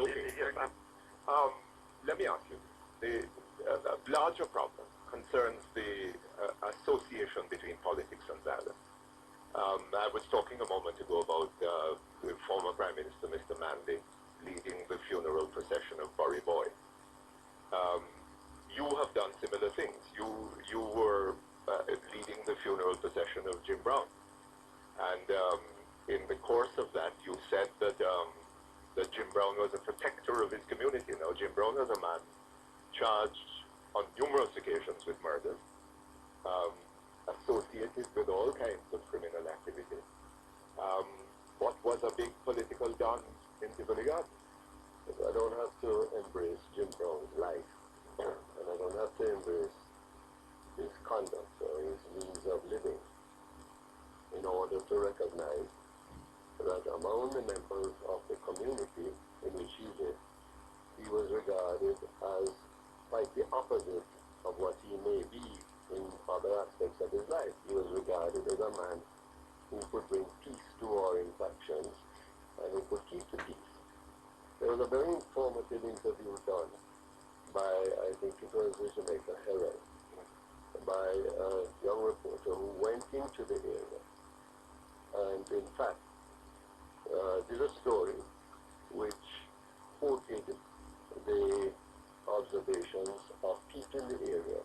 Okay. to hear that. Let me ask you, the larger problem concerns the association between politics and violence. I was talking a moment ago about the former Prime Minister, Mr. Manley, leading the funeral procession of Burry Boy. You have done similar things. You were leading the funeral procession of Jim Brown. And in the course of that, you said that Jim Brown was a protector of his community. Now, Jim Brown was a man charged on numerous occasions with murder, associated with all kinds of criminal activity. What was a big political don in Tivoli Gardens? I don't have to embrace Jim Brown's life, and I don't have to embrace his conduct or his means of living in order to recognize that among the members of the community in which he lived, he was regarded as quite the opposite of what he may be in other aspects of his life. He was regarded as a man who could bring peace to warring factions and who could keep the peace. There was a very informative interview done by, I think it was the Jamaica Herald, by a young reporter who went into the area and in fact did a story which quoted the observations of people in the area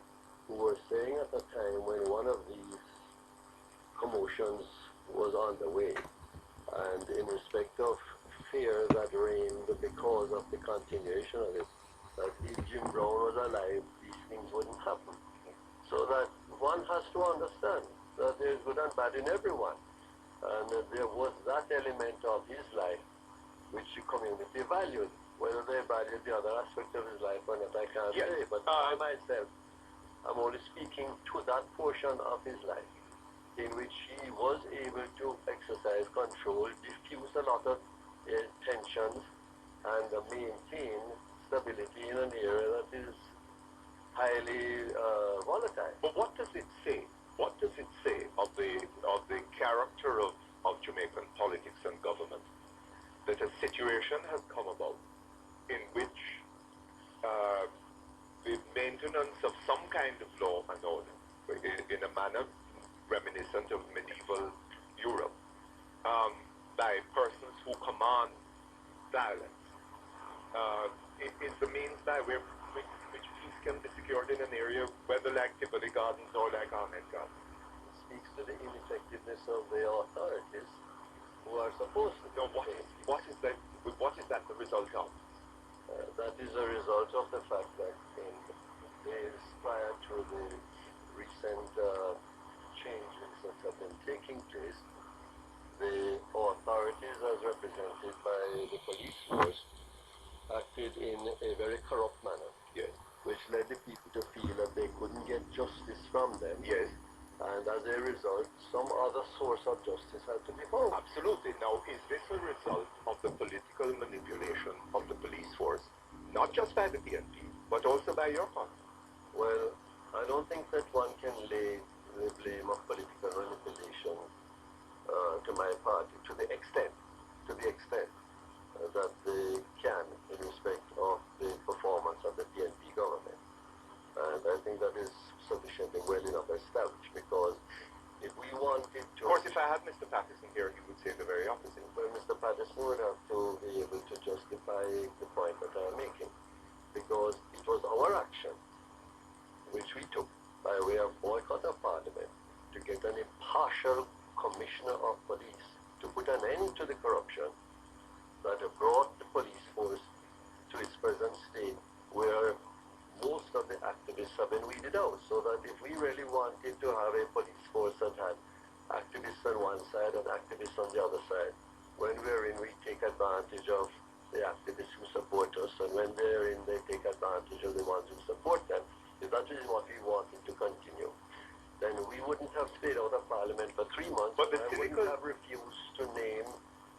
who were saying at the time when one of these commotions was on the way, and in respect of fear that reigned because of the continuation of it, that if Jim Brown was alive, these things wouldn't happen. So that one has to understand that there's good and bad in everyone. And there was that element of his life which the community valued. Whether they valued the other aspect of his life or not, I can't say. But I myself, I'm only speaking to that portion of his life in which he was able to exercise control, diffuse a lot of tensions, and maintain stability in an area that is highly volatile. But what does it say? What does it say of the character of Jamaican politics and government that a situation has come about in which the maintenance of some kind of law and order in a manner reminiscent of medieval Europe by persons who command violence is the means by which peace can be secured in an area, whether like Tivoli Gardens or like Ahmed Gardens. It speaks to the ineffectiveness of the authorities who are supposed to. Now, what is that the result of? That is a result of the fact that in days prior to the recent changes that have been taking place, the authorities, as represented by the police force, acted in a very corrupt manner. Yes. Which led the people to feel that they couldn't get justice from them. Yes. And as a result, some other source of justice had to be found. Absolutely. Now, is this a result of the political manipulation of the police force, not just by the PNP, but also by your party? Well, I don't think that one can lay the blame of political manipulation to my party to the extent that they can in respect of the performance of the PNP government. And I think that is sufficiently well enough established, because if we wanted to... Of course, if I had Mr. Patterson here, he would say the very opposite. Well, Mr. Patterson would have to be able to justify the point that I'm making, because it was our action which we took by way of boycott of Parliament to get an impartial commissioner of police to put an end to the corruption that have brought the police force to its present state, where most of the activists have been weeded out. So that if we really wanted to have a police force that had activists on one side and activists on the other side, when we're in, we take advantage of the activists who support us, and when they're in, they take advantage of the ones who support them. If that is what we wanted to continue, then we wouldn't have stayed out of Parliament for 3 months, but I wouldn't have refused to name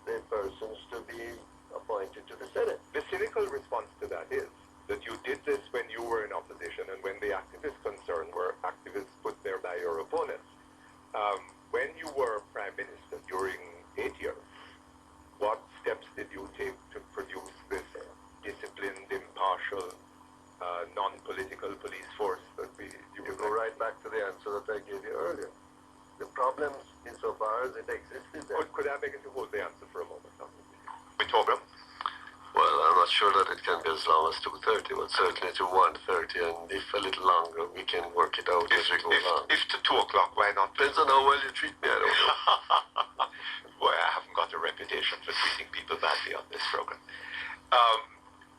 the persons to be appointed to the Senate. The cynical response to that is that you did this when you were in opposition and when the activists concerned were activists put there by your opponents. When you were Prime Minister during 8 years, what steps did you take to produce this insofar as it existed then. Could I beg you to hold the answer for a moment? Victoria? Well, I'm not sure that it can be as long as 2:30, but certainly to 1:30, and if a little longer, we can work it out as we go along. If to 2 o'clock, why not? Depends on how well you treat me, I don't know. Boy, I haven't got a reputation for treating people badly on this program.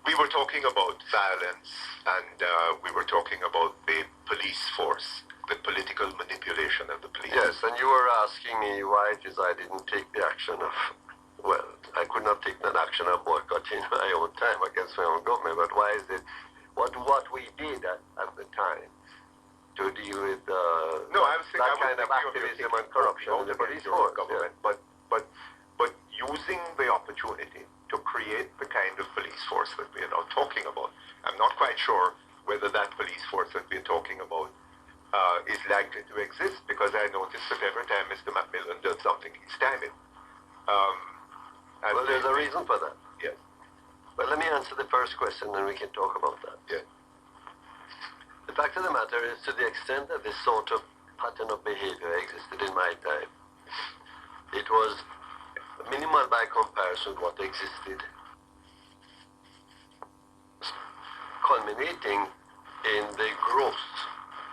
We were talking about violence, and we were talking about the police force, the political manipulation of the police. Yes, and you were asking me why it is I didn't take the action of, well, I could not take an action of boycotting my own time against my own government, but why is it, what we did at the time to deal with that kind of activism and corruption in the police force. Government, yeah. But using the opportunity to create the kind of police force that we are now talking about, I'm not quite sure whether that police force that we're talking about is likely to exist, because I noticed that every time Mr. Macmillan does something, he's timing. Well, there's a reason for that. Yes. Well, let me answer the first question, and we can talk about that. Yes. The fact of the matter is, to the extent that this sort of pattern of behavior existed in my time, it was minimal by comparison with what existed, culminating in the gross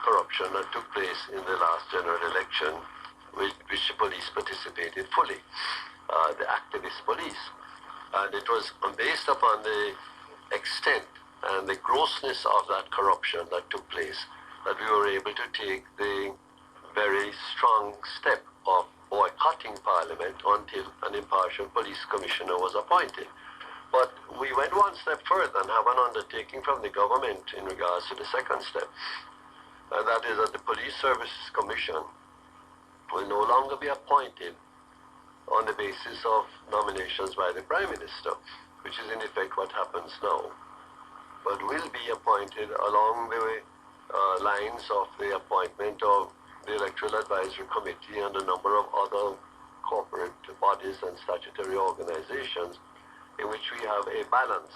corruption that took place in the last general election, which the police participated fully, the activist police. And it was based upon the extent and the grossness of that corruption that took place that we were able to take the very strong step of boycotting Parliament until an impartial police commissioner was appointed. But we went one step further and have an undertaking from the government in regards to the second step. And that is that the Police Services Commission will no longer be appointed on the basis of nominations by the Prime Minister, which is in effect what happens now, but will be appointed along the lines of the appointment of the Electoral Advisory Committee and a number of other corporate bodies and statutory organizations in which we have a balance,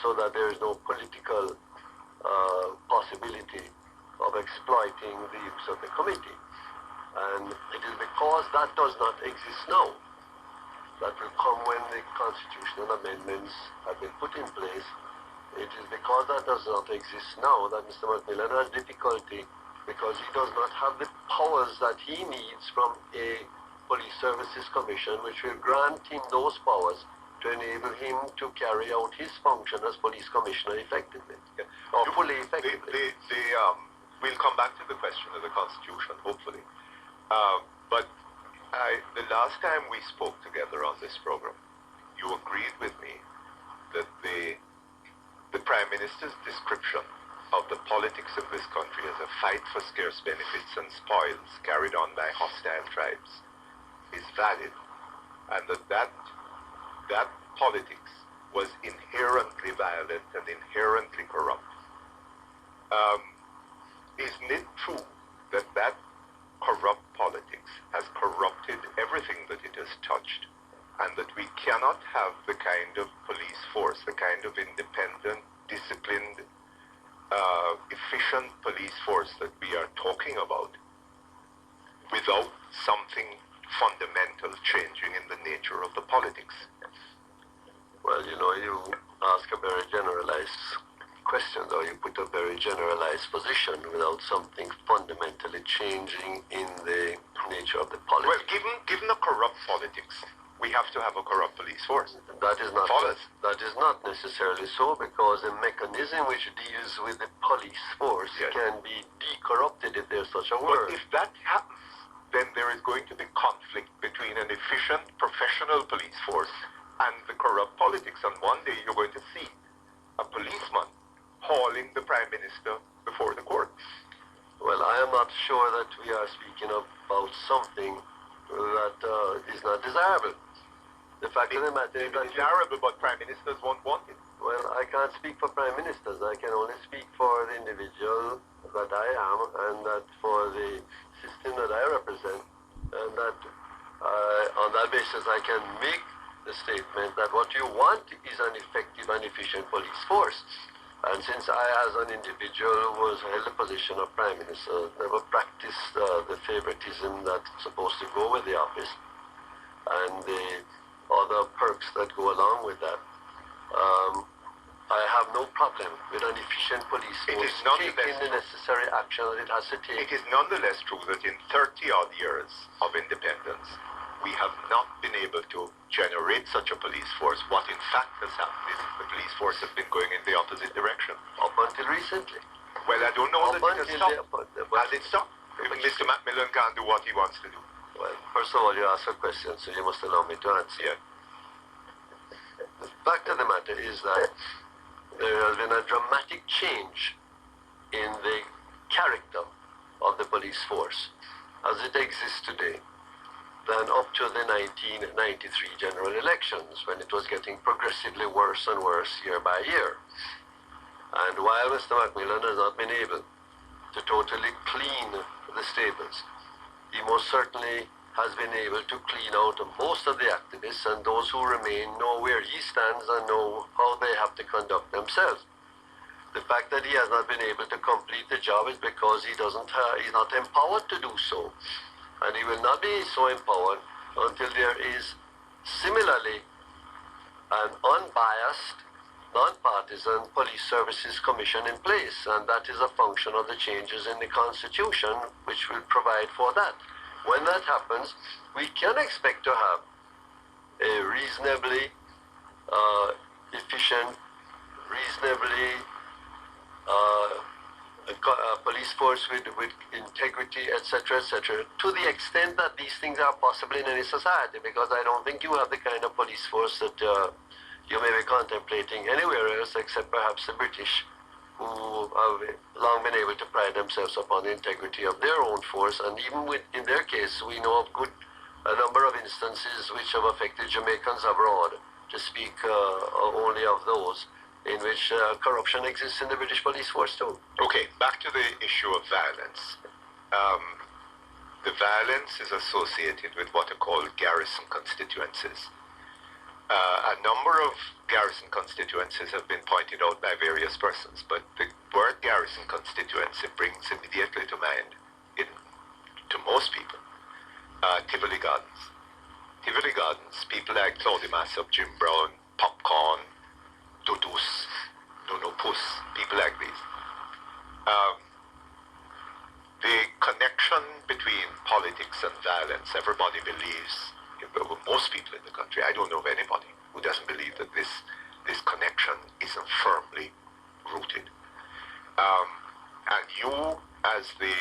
so that there is no political possibility of exploiting the use of the committee. And it is because that does not exist now, that will come when the constitutional amendments have been put in place. It is because that does not exist now that Mr. Macmillan has difficulty, because he does not have the powers that he needs from a Police Services Commission, which will grant him those powers to enable him to carry out his function as Police Commissioner effectively, or fully effectively. We'll come back to the question of the Constitution, hopefully. But the last time we spoke together on this program, you agreed with me that the Prime Minister's description of the politics of this country as a fight for scarce benefits and spoils carried on by hostile tribes is valid, and that politics was inherently violent and inherently corrupt. Isn't it true that corrupt politics has corrupted everything that it has touched, and that we cannot have the kind of police force, the kind of independent, disciplined, efficient police force that we are talking about without something fundamental changing in the nature of the politics? Well, you ask a very generalized question, or you put a very generalized position without something fundamentally changing in the nature of the politics. Well, given a corrupt politics, we have to have a corrupt police force. That is not necessarily so, because a mechanism which deals with the police force can be de-corrupted, if there's such a word. But if that happens, then there is going to be conflict between an efficient, professional police force and the corrupt politics. And one day you're going to see a policeman hauling the Prime Minister before the court. Well, I am not sure that we are speaking about something that is not desirable. The fact of the matter is that desirable, but Prime Ministers won't want it. Well, I can't speak for Prime Ministers. I can only speak for the individual that I am, and that for the system that I represent, and that on that basis I can make the statement that what you want is an effective and efficient police force. And since I, as an individual who has held the position of Prime Minister, never practiced the favoritism that's supposed to go with the office and the other perks that go along with that, I have no problem with an efficient police force taking the necessary action that it has to take. It is nonetheless true that in 30-odd years of independence, we have not been able to generate such a police force. What in fact has happened is the police force has been going in the opposite direction. Up until recently. Well, I don't know that it has stopped. Has it stopped? Mr. Macmillan can't do what he wants to do. Well, first of all, you asked a question, so you must allow me to answer. Yeah. The fact of the matter is that there has been a dramatic change in the character of the police force as it exists today than up to the 1993 general elections, when it was getting progressively worse and worse year by year. And while Mr. Macmillan has not been able to totally clean the stables, he most certainly has been able to clean out most of the activists, and those who remain know where he stands and know how they have to conduct themselves. The fact that he has not been able to complete the job is because he's not empowered to do so. And he will not be so empowered until there is similarly an unbiased, non-partisan police services commission in place, and that is a function of the changes in the Constitution which will provide for that. When that happens, we can expect to have a reasonably efficient, reasonably police force with integrity, etc., to the extent that these things are possible in any society, because I don't think you have the kind of police force that you may be contemplating anywhere else except perhaps the British, who have long been able to pride themselves upon the integrity of their own force. And even in their case, we know of a number of instances which have affected Jamaicans abroad, to speak only of those, in which corruption exists in the British police force too. Okay, back to the issue of violence. The violence is associated with what are called garrison constituencies. A number of garrison constituencies have been pointed out by various persons, but the word garrison constituency brings immediately to mind, to most people, Tivoli Gardens. Tivoli Gardens, people like Claudia Massop, Jim Brown, Popcorn, Dodus, Nono Puss, people like these. The connection between politics and violence, everybody believes, most people in the country, I don't know of anybody who doesn't believe that this connection isn't firmly rooted. And you, as the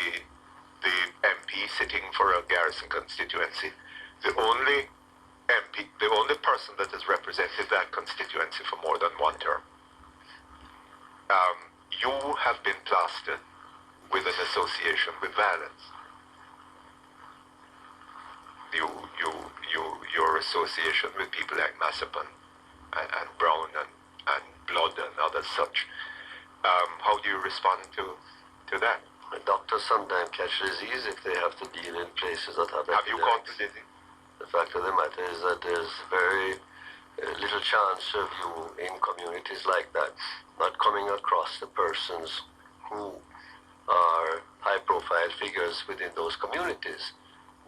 MP sitting for a garrison constituency, the only person that has represented that constituency for more than one term, you have been plastered with an association with violence. Your association with people like Massop and Brown and Blood and others such. How do you respond to that? Doctors sometimes catch disease if they have to deal in places that have you caught the disease? The fact of the matter is that there's very little chance of you in communities like that not coming across the persons who are high-profile figures within those communities.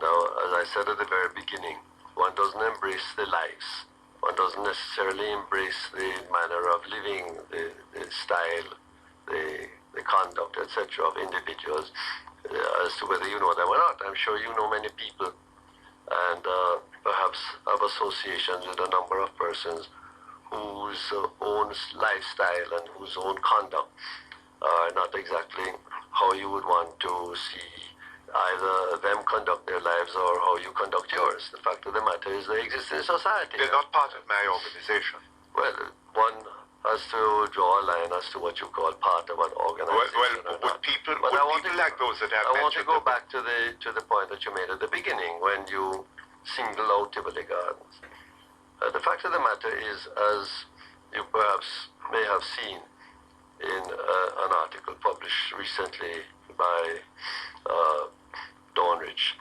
Now, as I said at the very beginning, one doesn't embrace the lives. One doesn't necessarily embrace the manner of living, the style, the conduct, etc. of individuals as to whether you know them or not. I'm sure you know many people and perhaps have associations with a number of persons whose own lifestyle and whose own conduct are not exactly how you would want to see either them conduct their lives or how you conduct yours. The fact of the matter is they exist in society. They're not part of my organization. Well, one has to draw a line as to what you call part of an organization. Would people like those that have I want to go back to the point that you made at the beginning when you single out Tivoli Gardens. The fact of the matter is, as you perhaps may have seen in an article published recently by Dornridge,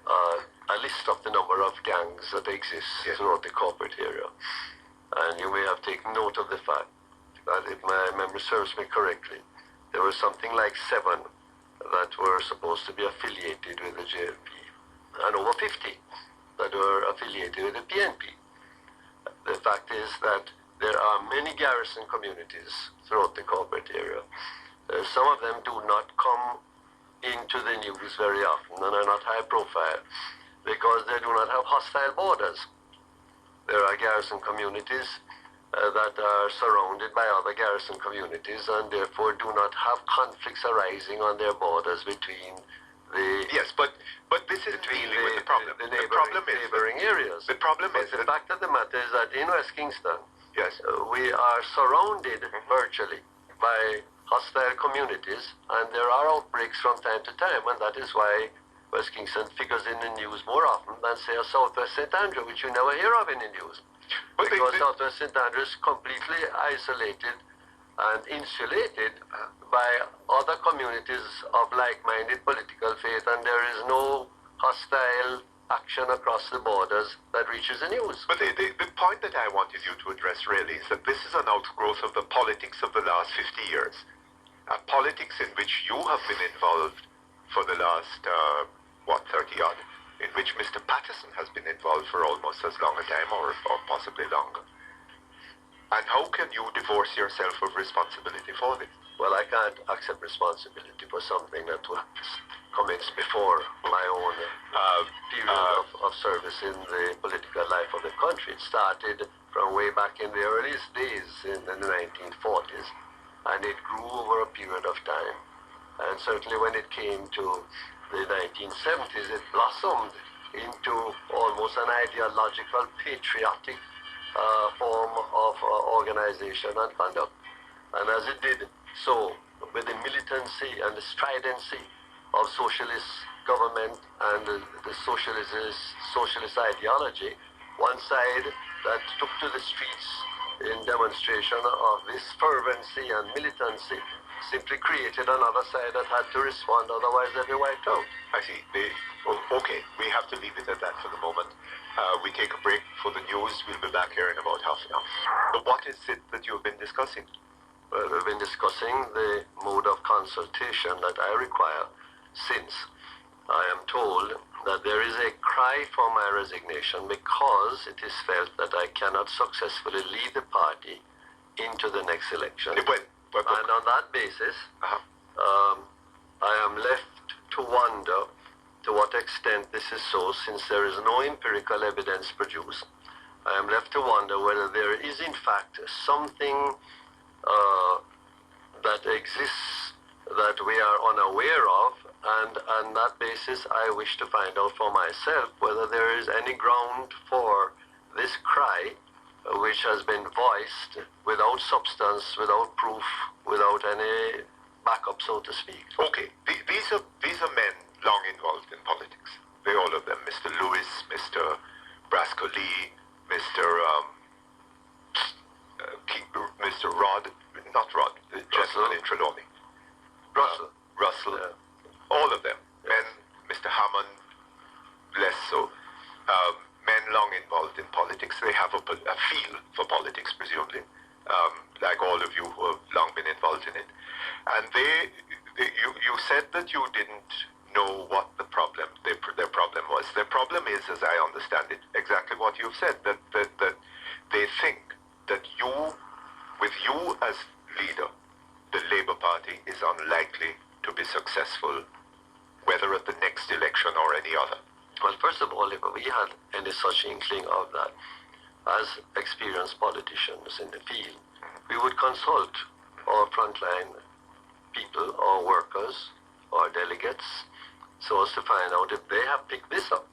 a list of the number of gangs that exist throughout the corporate area. And you may have taken note of the fact if my memory serves me correctly, there were something like 7 that were supposed to be affiliated with the JLP, and over 50 that were affiliated with the PNP. The fact is that there are many garrison communities throughout the corporate area. Some of them do not come into the news very often and are not high profile because they do not have hostile borders. There are garrison communities that are surrounded by other garrison communities and therefore do not have conflicts arising on their borders between the... Yes, but this is dealing with the problem. The neighboring areas. The problem is the fact of the matter is that in West Kingston, yes, we are surrounded virtually by hostile communities, and there are outbreaks from time to time, and that is why West Kingston figures in the news more often than, say, a Southwest St. Andrew, which you never hear of in the news. But because Southwest St. Andrew is completely isolated and insulated by other communities of like-minded political faith, and there is no hostile action across the borders that reaches the news. But the point that I wanted you to address really is that this is an outgrowth of the politics of the last 50 years. A politics in which you have been involved for the last, 30-odd, in which Mr. Patterson has been involved for almost as long a time or possibly longer. And how can you divorce yourself of responsibility for this? Well, I can't accept responsibility for something that was commenced before my own period of service in the political life of the country. It started from way back in the earliest days in the 1940s, and it grew over a period of time. And certainly when it came to the 1970s, it blossomed into almost an ideological, patriotic form of organization and conduct. And as it did so, with the militancy and the stridency of socialist government and the socialist ideology, one side that took to the streets in demonstration of this fervency and militancy simply created another side that had to respond, otherwise they'd be wiped out. I see. Okay, we have to leave it at that for the moment. We take a break for the news. We'll be back here in about half an hour. So what is it that you've been discussing? Well, we've been discussing the mode of consultation that I require since I am told that there is a cry for my resignation because it is felt that I cannot successfully lead the party into the next election. And on that basis, I am left to wonder to what extent this is so, since there is no empirical evidence produced. I am left to wonder whether there is in fact something that exists that we are unaware of, and on that basis I wish to find out for myself whether there is any ground for this cry, which has been voiced without substance, without proof, without any backup, so to speak. Okay, these are men long involved in politics. They all of them, Mr. Lewis, Mr. Brasco Lee, Mr. Rod, not Rod, the gentleman in Trelawney. Russell, all of them, men, Mr. Hammond, less so, men long involved in politics. They have a feel for politics, presumably, like all of you who have long been involved in it. And you said that you didn't know what their problem was. Their problem is, as I understand it, exactly what you've said, that they think that with you as leader, the Labour Party is unlikely to be successful, whether at the next election or any other. Well, first of all, if we had any such inkling of that, as experienced politicians in the field, we would consult our frontline people, our workers, our delegates, so as to find out if they have picked this up.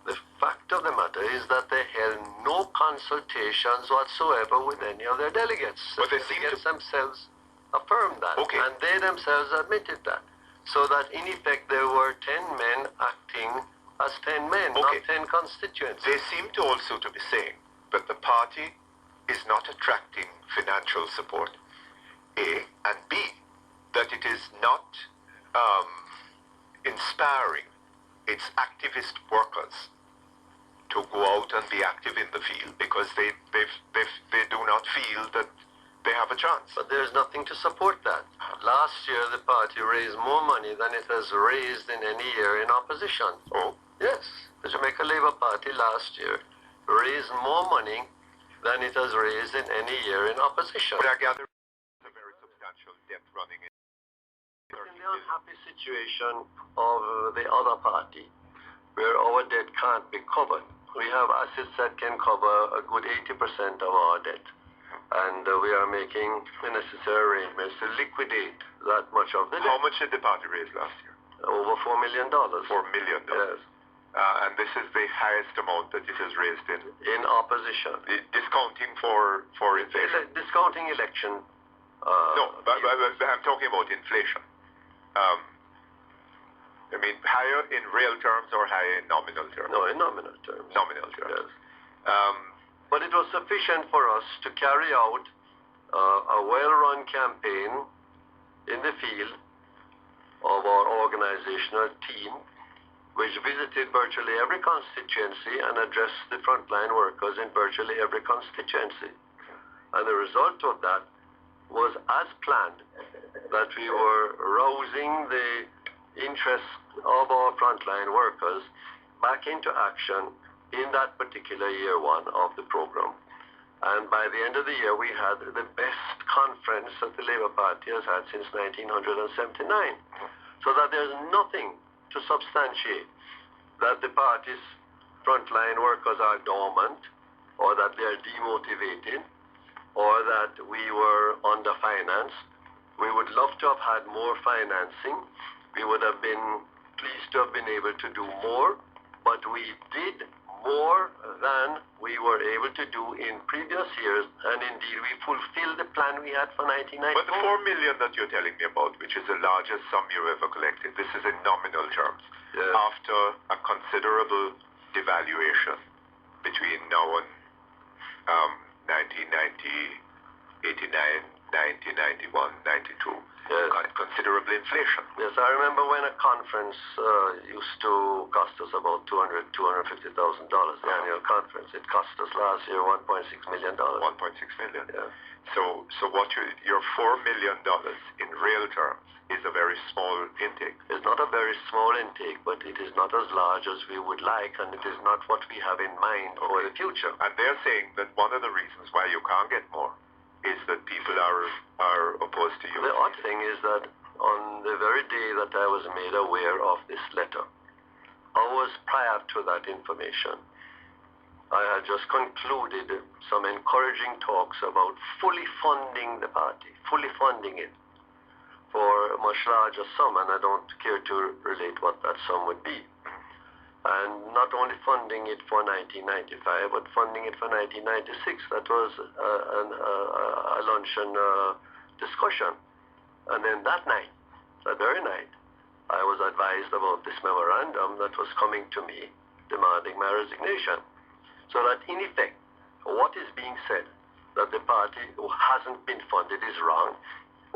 The fact of the matter is that they held no consultations whatsoever with any of their delegates. But the delegates themselves affirmed that, okay, and they themselves admitted that. So that in effect there were 10 men acting as 10 men, okay, not 10 constituents. They seem to also to be saying that the party is not attracting financial support, A, and B, that it is not inspiring its activist workers to go out and be active in the field, because they do not feel that they have a chance. But there's nothing to support that. Last year, the party raised more money than it has raised in any year in opposition. Oh? Yes. The Jamaica Labour Party last year raised more money than it has raised in any year in opposition. But I gather it's a very substantial debt running in. In the unhappy situation of the other party, where our debt can't be covered. We have assets that can cover a good 80% of our debt. And we are making the necessary arrangements to liquidate that much of the debt. How much did the party raise last year? Over $4 million. $4 million. Yes. And this is the highest amount that it has raised in opposition. Discounting for inflation. Discounting election. No, but I'm talking about inflation. I mean, higher in real terms or higher in nominal terms? No, in nominal terms. Nominal terms. Yes. But it was sufficient for us to carry out a well-run campaign in the field of our organizational team, which visited virtually every constituency and addressed the frontline workers in virtually every constituency. And the result of that was as planned, that we were rousing the interest of our frontline workers back into action in that particular year one of the program. And by the end of the year, we had the best conference that the Labour Party has had since 1979. So that there's nothing to substantiate that the party's frontline workers are dormant, or that they're demotivated, or that we were underfinanced. We would love to have had more financing. We would have been pleased to have been able to do more, but we did more than we were able to do in previous years, and indeed we fulfilled the plan we had for 1994. But the $4 million that you're telling me about, which is the largest sum you've ever collected, this is in nominal terms. Yes. After a considerable devaluation between now and 1990, 89, 90, 91, 92, yes. And considerable inflation. Yes, I remember when a conference used to cost us about $250,000, the annual conference. It cost us last year $1.6 million. 1.6 million. Yeah. So what your $4 million in real terms is a very small intake. It's not a very small intake, but it is not as large as we would like, and it is not what we have in mind for the future. And they're saying that one of the reasons why you can't get more is that people are opposed to you. The odd thing is that on the very day that I was made aware of this letter, hours prior to that information, I had just concluded some encouraging talks about fully funding the party, fully funding it for a much larger sum, and I don't care to relate what that sum would be. And not only funding it for 1995, but funding it for 1996. That was a luncheon discussion. And then that night, that very night, I was advised about this memorandum that was coming to me demanding my resignation. So that in effect, what is being said that the party hasn't been funded is wrong.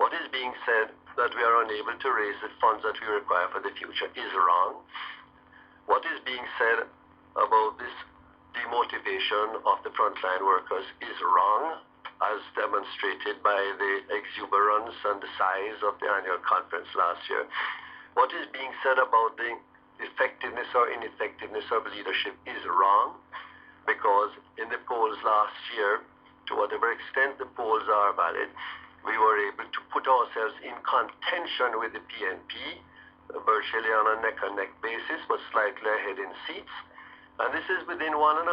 What is being said that we are unable to raise the funds that we require for the future is wrong. What is being said about this demotivation of the frontline workers is wrong, as demonstrated by the exuberance and the size of the annual conference last year. What is being said about the effectiveness or ineffectiveness of leadership is wrong, because in the polls last year, to whatever extent the polls are valid, we were able to put ourselves in contention with the PNP, virtually on a neck-and-neck basis, but slightly ahead in seats. And this is within 1.5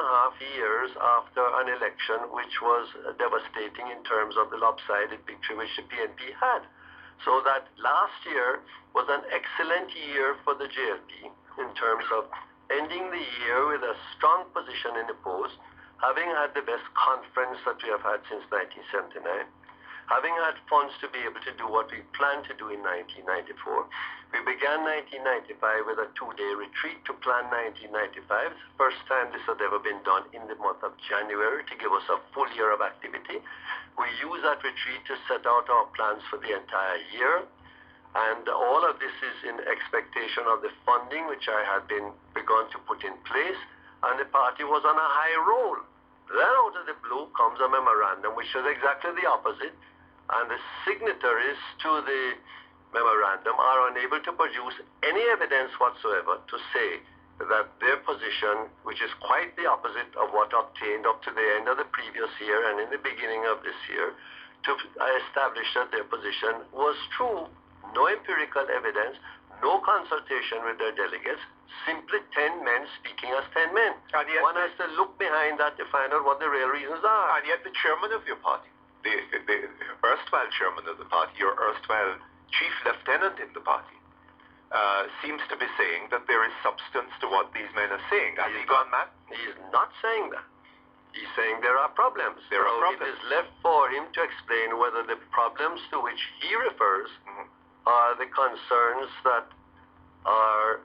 years after an election which was devastating in terms of the lopsided victory which the PNP had. So that last year was an excellent year for the JLP in terms of ending the year with a strong position in the polls, having had the best conference that we have had since 1979, having had funds to be able to do what we planned to do in 1994. We began 1995 with a 2-day retreat to plan 1995. First time this had ever been done in the month of January to give us a full year of activity. We used that retreat to set out our plans for the entire year. And all of this is in expectation of the funding which I had begun to put in place. And the party was on a high roll. Then out of the blue comes a memorandum which is exactly the opposite, and the signatories to the memorandum are unable to produce any evidence whatsoever to say that their position, which is quite the opposite of what obtained up to the end of the previous year and in the beginning of this year, to establish that their position was true. No empirical evidence, no consultation with their delegates, simply 10 men speaking as 10 men. And yet one has to look behind that to find out what the real reasons are. And yet the chairman of your party, the erstwhile chairman of the party, your erstwhile chief lieutenant in the party, seems to be saying that there is substance to what these men are saying. Has he gone mad? He is not saying that. He's saying there are problems. There are problems. It is left for him to explain whether the problems to which he refers are the concerns that are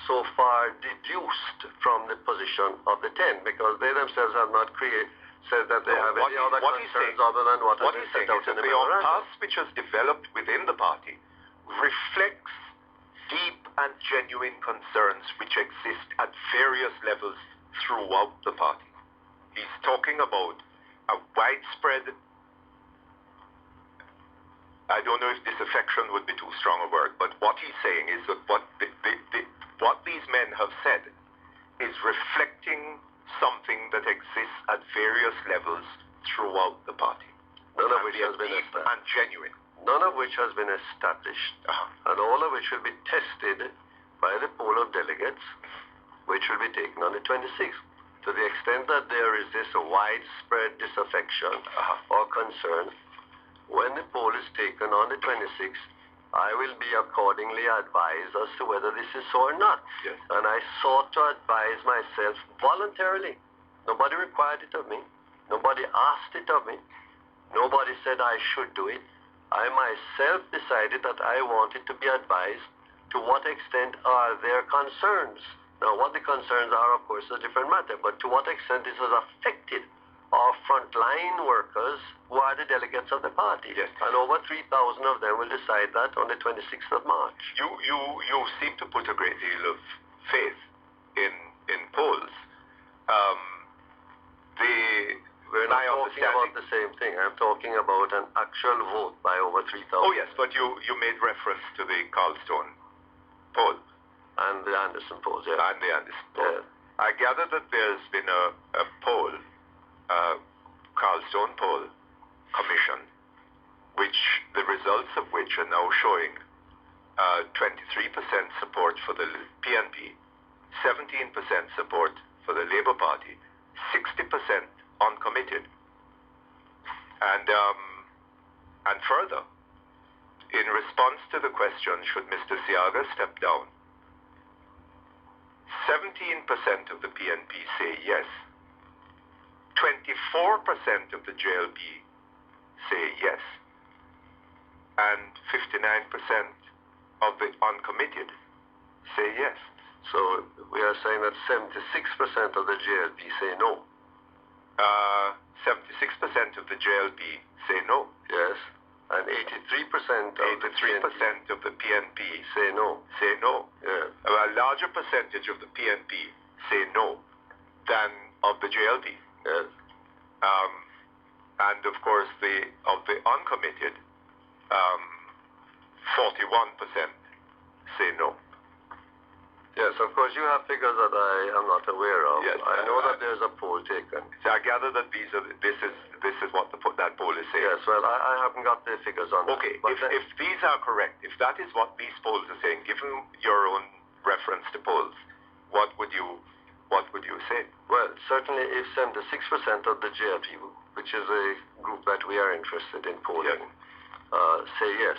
so far deduced from the position of the 10, because they themselves have not said that they have any other concerns other than what has been set out in the memorandum. The impasse which has developed within the party reflects deep and genuine concerns which exist at various levels throughout the party. He's talking about a widespread, I don't know if disaffection would be too strong a word, but what he's saying is that what these men have said is reflecting something that exists at various levels throughout the party. None of which has been deep and genuine. None of which has been established, and all of which will be tested by the pool of delegates, which will be taken on the 26th. To the extent that there is this widespread disaffection or concern, when the poll is taken on the 26th, I will be accordingly advised as to whether this is so or not. Yes. And I sought to advise myself voluntarily. Nobody required it of me. Nobody asked it of me. Nobody said I should do it. I myself decided that I wanted to be advised to what extent are their concerns. Now, what the concerns are, of course, is a different matter, but to what extent this has affected our frontline workers who are the delegates of the party. Yes. And over 3,000 of them will decide that on the 26th of March. You seem to put a great deal of faith in polls. We're not talking about the same thing. I'm talking about an actual vote by over 3,000. Oh, yes, but you made reference to the Carlstone poll. And the Anderson polls, yes. And the Anderson poll. Yes. I gather that there's been a poll, Carlstone poll commission, which the results of which are now showing 23% support for the PNP, 17% support for the Labour Party, 60% uncommitted. And further, in response to the question, should Mr. Seaga step down, 17% of the PNP say yes. 24% of the JLP say yes. And 59% of the uncommitted say yes. So we are saying that 76% of the JLP say no. 76% of the JLP say no. Yes. And 83% of the PNP say no. Say no. Yeah. A larger percentage of the PNP say no than of the JLP. Yes. And of course, of the uncommitted, 41% say no. Yes, of course, you have figures that I am not aware of. Yes, I know that there's a poll taken. So I gather that this is what that poll is saying. Yes, well, I haven't got the figures on okay, that. Okay, if these are correct, if that is what these polls are saying, given your own reference to polls, what would you say? Well, certainly if 76% of the JLP, which is a group that we are interested in polling, say yes,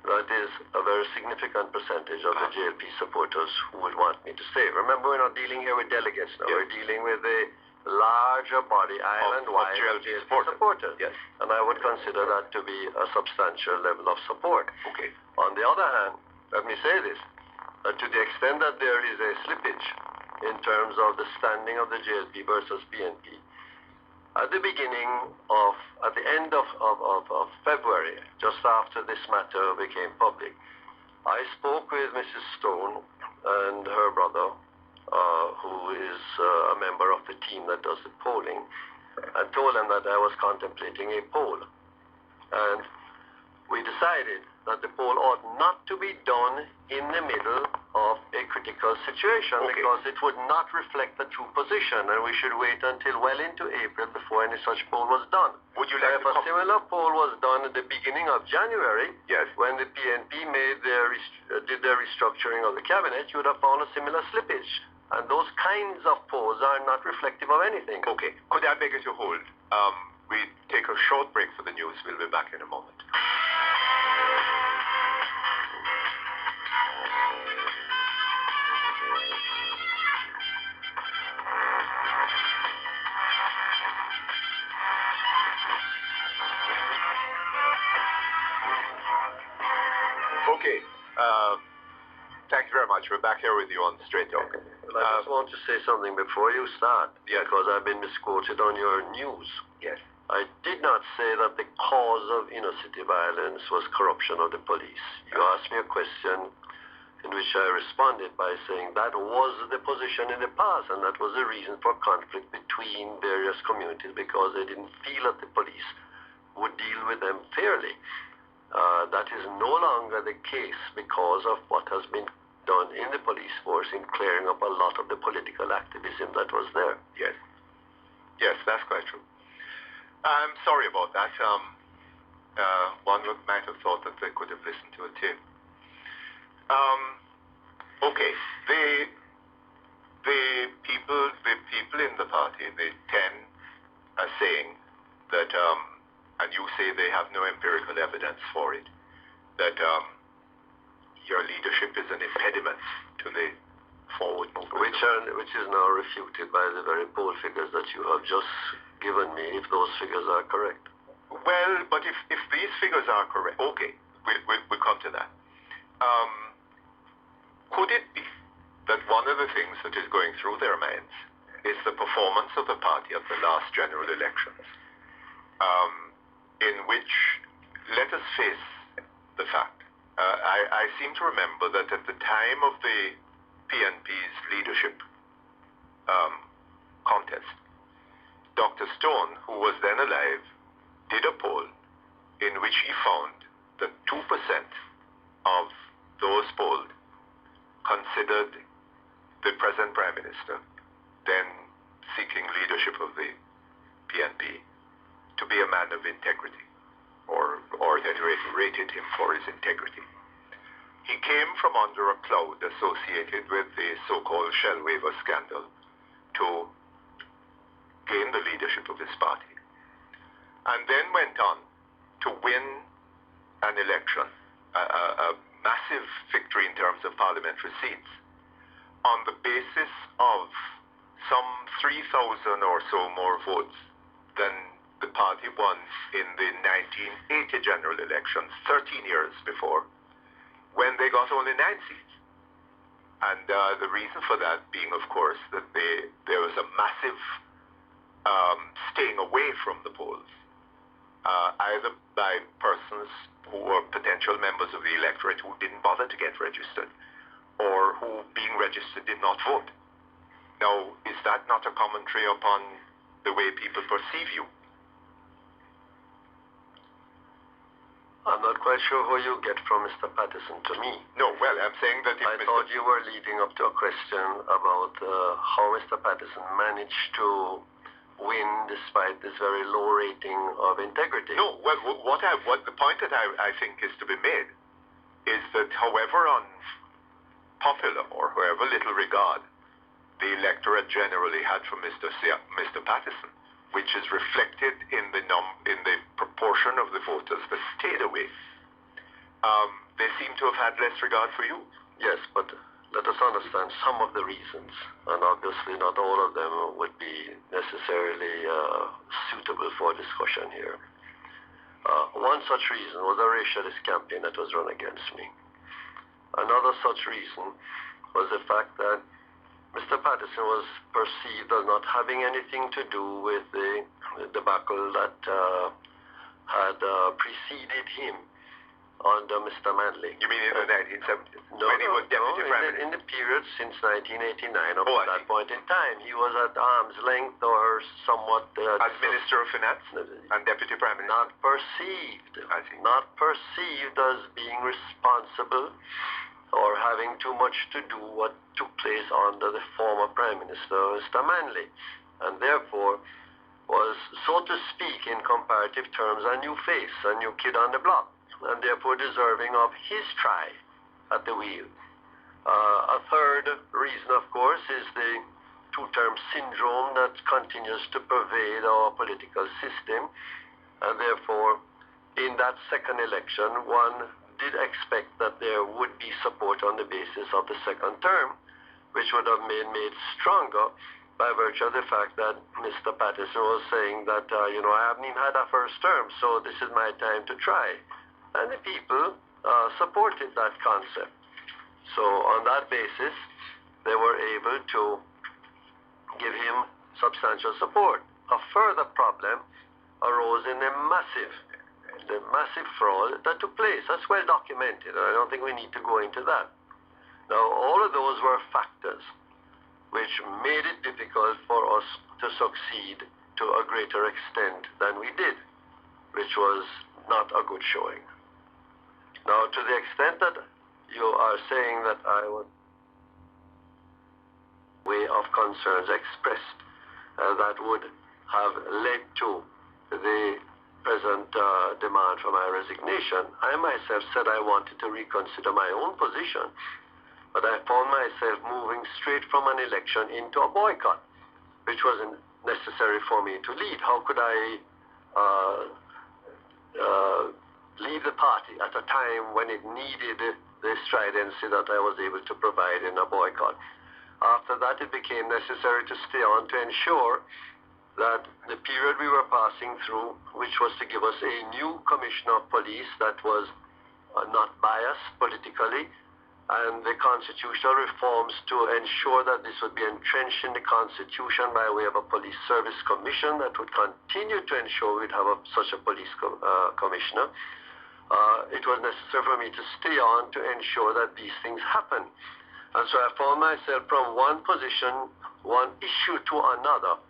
that is a very significant percentage of the JLP supporters who would want me to stay. Remember, we're not dealing here with delegates now. Yes. We're dealing with a larger body, island-wide JLP supporters. Yes. And I would consider that to be a substantial level of support. Okay. On the other hand, let me say this, to the extent that there is a slippage in terms of the standing of the JLP versus PNP, at the end of February, just after this matter became public, I spoke with Mrs. Stone and her brother who is a member of the team that does the polling, and told them that I was contemplating a poll. And we decided that the poll ought not to be done in the middle of a critical situation because it would not reflect the true position, and we should wait until well into April before any such poll was done. Would you like if a similar poll was done at the beginning of January, yes, when the PNP did their restructuring of the cabinet, you would have found a similar slippage. And those kinds of polls are not reflective of anything. Okay. Could I beg you to hold? We take a short break for the news. We'll be back in a moment. Okay. Thank you very much. We're back here with you on Straight Talk. Well, I just want to say something before you start. Yes. Because I've been misquoted on your news. Yes. I did not say that the cause of inner city violence was corruption of the police. You asked me a question in which I responded by saying that was the position in the past, and that was the reason for conflict between various communities, because they didn't feel that the police would deal with them fairly. That is no longer the case because of what has been done in the police force in clearing up a lot of the political activism that was there. Yes. Yes, that's quite true. I'm sorry about that. One might have thought that they could have listened to a tape. Okay. The people in the party, the 10 are saying that, and you say they have no empirical evidence for it, that your leadership is an impediment to the forward movement. Which is now refuted by the very poll figures that you have just given me, if those figures are correct. Well, but if these figures are correct, okay, we'll come to that. Could it be that one of the things that is going through their minds is the performance of the party at the last general elections, in which, let us face the fact, I seem to remember that at the time of the PNP's leadership contest, Dr. Stone, who was then alive, did a poll in which he found that 2% of those polled considered the present Prime Minister, then seeking leadership of the PNP, to be a man of integrity, or at any rate rated him for his integrity. He came from under a cloud associated with the so-called shell waiver scandal to gain the leadership of his party, and then went on to win an election, a massive victory in terms of parliamentary seats, on the basis of some 3,000 or so more votes than the party won in the 1980 general elections, 13 years before, when they got only 9 seats. And the reason for that being, of course, that there was a massive staying away from the polls, either by persons who were potential members of the electorate who didn't bother to get registered, or who, being registered, did not vote. Now, is that not a commentary upon the way people perceive you? I'm not quite sure who you get from Mr. Patterson to me. No, well, I'm saying that if I thought you were leading up to a question about how Mr. Patterson managed to win despite this very low rating of integrity. No, well, the point that I think is to be made is that however unpopular or however little regard the electorate generally had for Mr. Patterson, which is reflected in the proportion of the voters that stayed away, they seem to have had less regard for you. Yes, but let us understand some of the reasons, and obviously not all of them would be necessarily suitable for discussion here. One such reason was a racialist campaign that was run against me. Another such reason was the fact that Mr. Patterson was perceived as not having anything to do with the debacle that had preceded him under Mr. Manley. You mean in the 1970s? No, when he was Deputy Prime Minister? in the period since 1989 up to that point in time. He was at arm's length or somewhat... as Minister of Finance and Deputy Prime Minister? Not perceived. I see. Not perceived as being responsible or having too much to do what took place under the former Prime Minister, Mr. Manley, and therefore was, so to speak, in comparative terms, a new face, a new kid on the block, and therefore deserving of his try at the wheel. A third reason, of course, is the two-term syndrome that continues to pervade our political system, and therefore, in that second election, one did expect that there would be support on the basis of the second term, which would have been made stronger by virtue of the fact that Mr. Patterson was saying that, I haven't even had a first term, so this is my time to try. And the people supported that concept. So on that basis, they were able to give him substantial support. A further problem arose in the massive fraud that took place. That's well documented. I don't think we need to go into that. Now, all of those were factors which made it difficult for us to succeed to a greater extent than we did, which was not a good showing. Now, to the extent that you are saying that I was way of concerns expressed that would have led to the present demand for my resignation, I myself said I wanted to reconsider my own position, but I found myself moving straight from an election into a boycott, which wasn't necessary for me to lead. How could I leave the party at a time when it needed the stridency that I was able to provide in a boycott? After that, it became necessary to stay on to ensure that the period we were passing through, which was to give us a new commissioner of police that was not biased politically, and the constitutional reforms to ensure that this would be entrenched in the Constitution by way of a police service commission that would continue to ensure we'd have such a police commissioner. It was necessary for me to stay on to ensure that these things happen. And so I found myself from one position, one issue to another,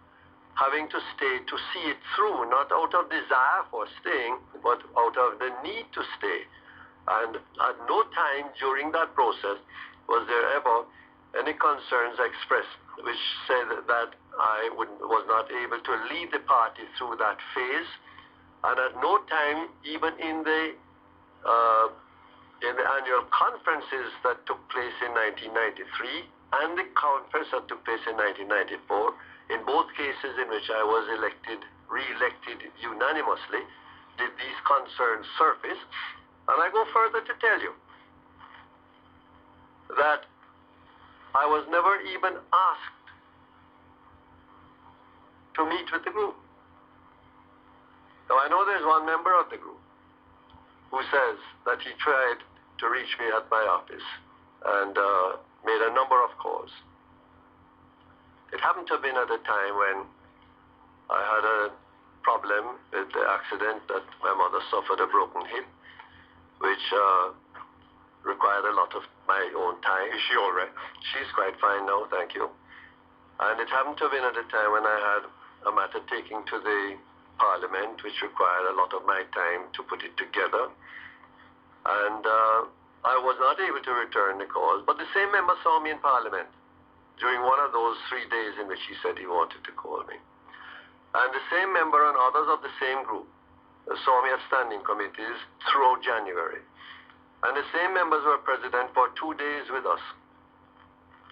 having to stay to see it through, not out of desire for staying, but out of the need to stay. And at no time during that process was there ever any concerns expressed which said that I was not able to lead the party through that phase. And at no time, even in the annual conferences that took place in 1993 and the conference that took place in 1994, in both cases in which I was re-elected unanimously, did these concerns surface. And I go further to tell you that I was never even asked to meet with the group. Now, I know there's one member of the group who says that he tried to reach me at my office and made a number of calls. It happened to have been at a time when I had a problem with the accident that my mother suffered, a broken hip, which required a lot of my own time. Is she all right? She's quite fine now, thank you. And it happened to have been at a time when I had a matter taking to the Parliament, which required a lot of my time to put it together. And I was not able to return the calls, but the same member saw me in Parliament during one of those 3 days in which he said he wanted to call me. And the same member and others of the same group saw me at standing committees throughout January. And the same members were present for 2 days with us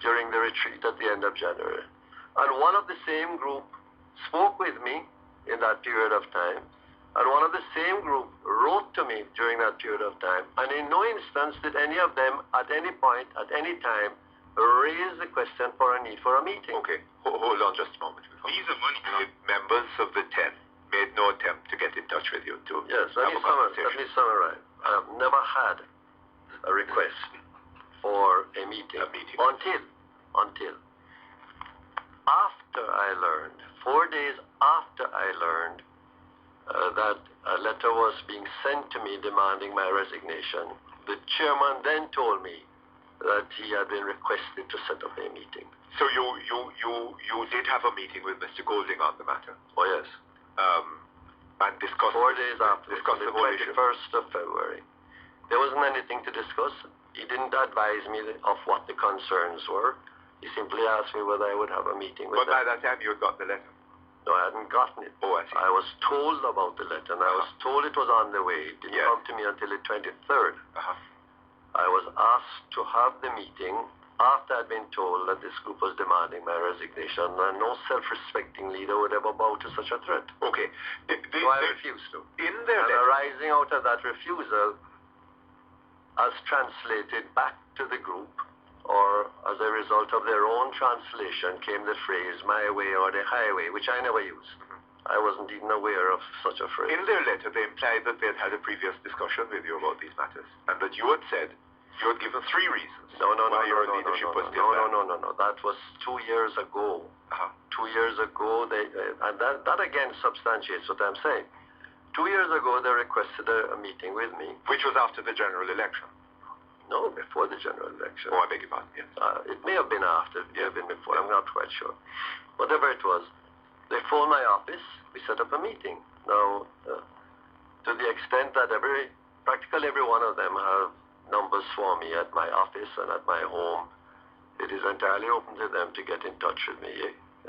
during the retreat at the end of January. And one of the same group spoke with me in that period of time, and one of the same group wrote to me during that period of time, and in no instance did any of them at any point, at any time, raise the question for a need for a meeting. Okay, hold on just a moment. These are money. Members of the 10 made no attempt to get in touch with you too. Yes, let me summarize. I have never had a request for a meeting. Until after I learned, 4 days after I learned that a letter was being sent to me demanding my resignation. The chairman then told me that he had been requested to set up a meeting. So you did have a meeting with Mr. Golding on the matter? Oh, yes. And discussed 4 days after, discussed on the the whole issue? 21st of February. There wasn't anything to discuss. He didn't advise me of what the concerns were. He simply asked me whether I would have a meeting with them. But by that time you had got the letter? No, I hadn't gotten it. Oh, I see. I was told about the letter, and I was told it was on the way. It didn't come to me until the 23rd. I was asked to have the meeting after I'd been told that this group was demanding my resignation, and no self-respecting leader would ever bow to such a threat. Okay. So I refused to. In their and letter, arising out of that refusal, as translated back to the group, or as a result of their own translation, came the phrase, my way or the highway, which I never used. I wasn't even aware of such a phrase. In their letter, they implied that they had had a previous discussion with you about these matters, and that you had said, you had given 3 reasons why your leadership was still bad. No. That was 2 years ago. 2 years ago, and that again substantiates what I'm saying. 2 years ago, they requested a meeting with me. Which was after the general election? No, before the general election. Oh, I beg your pardon, yes. It may have been after, it may have been before, I'm not quite sure. Whatever it was, they phoned my office, we set up a meeting. Now, to the extent that practically every one of them have numbers for me at my office and at my home, it is entirely open to them to get in touch with me.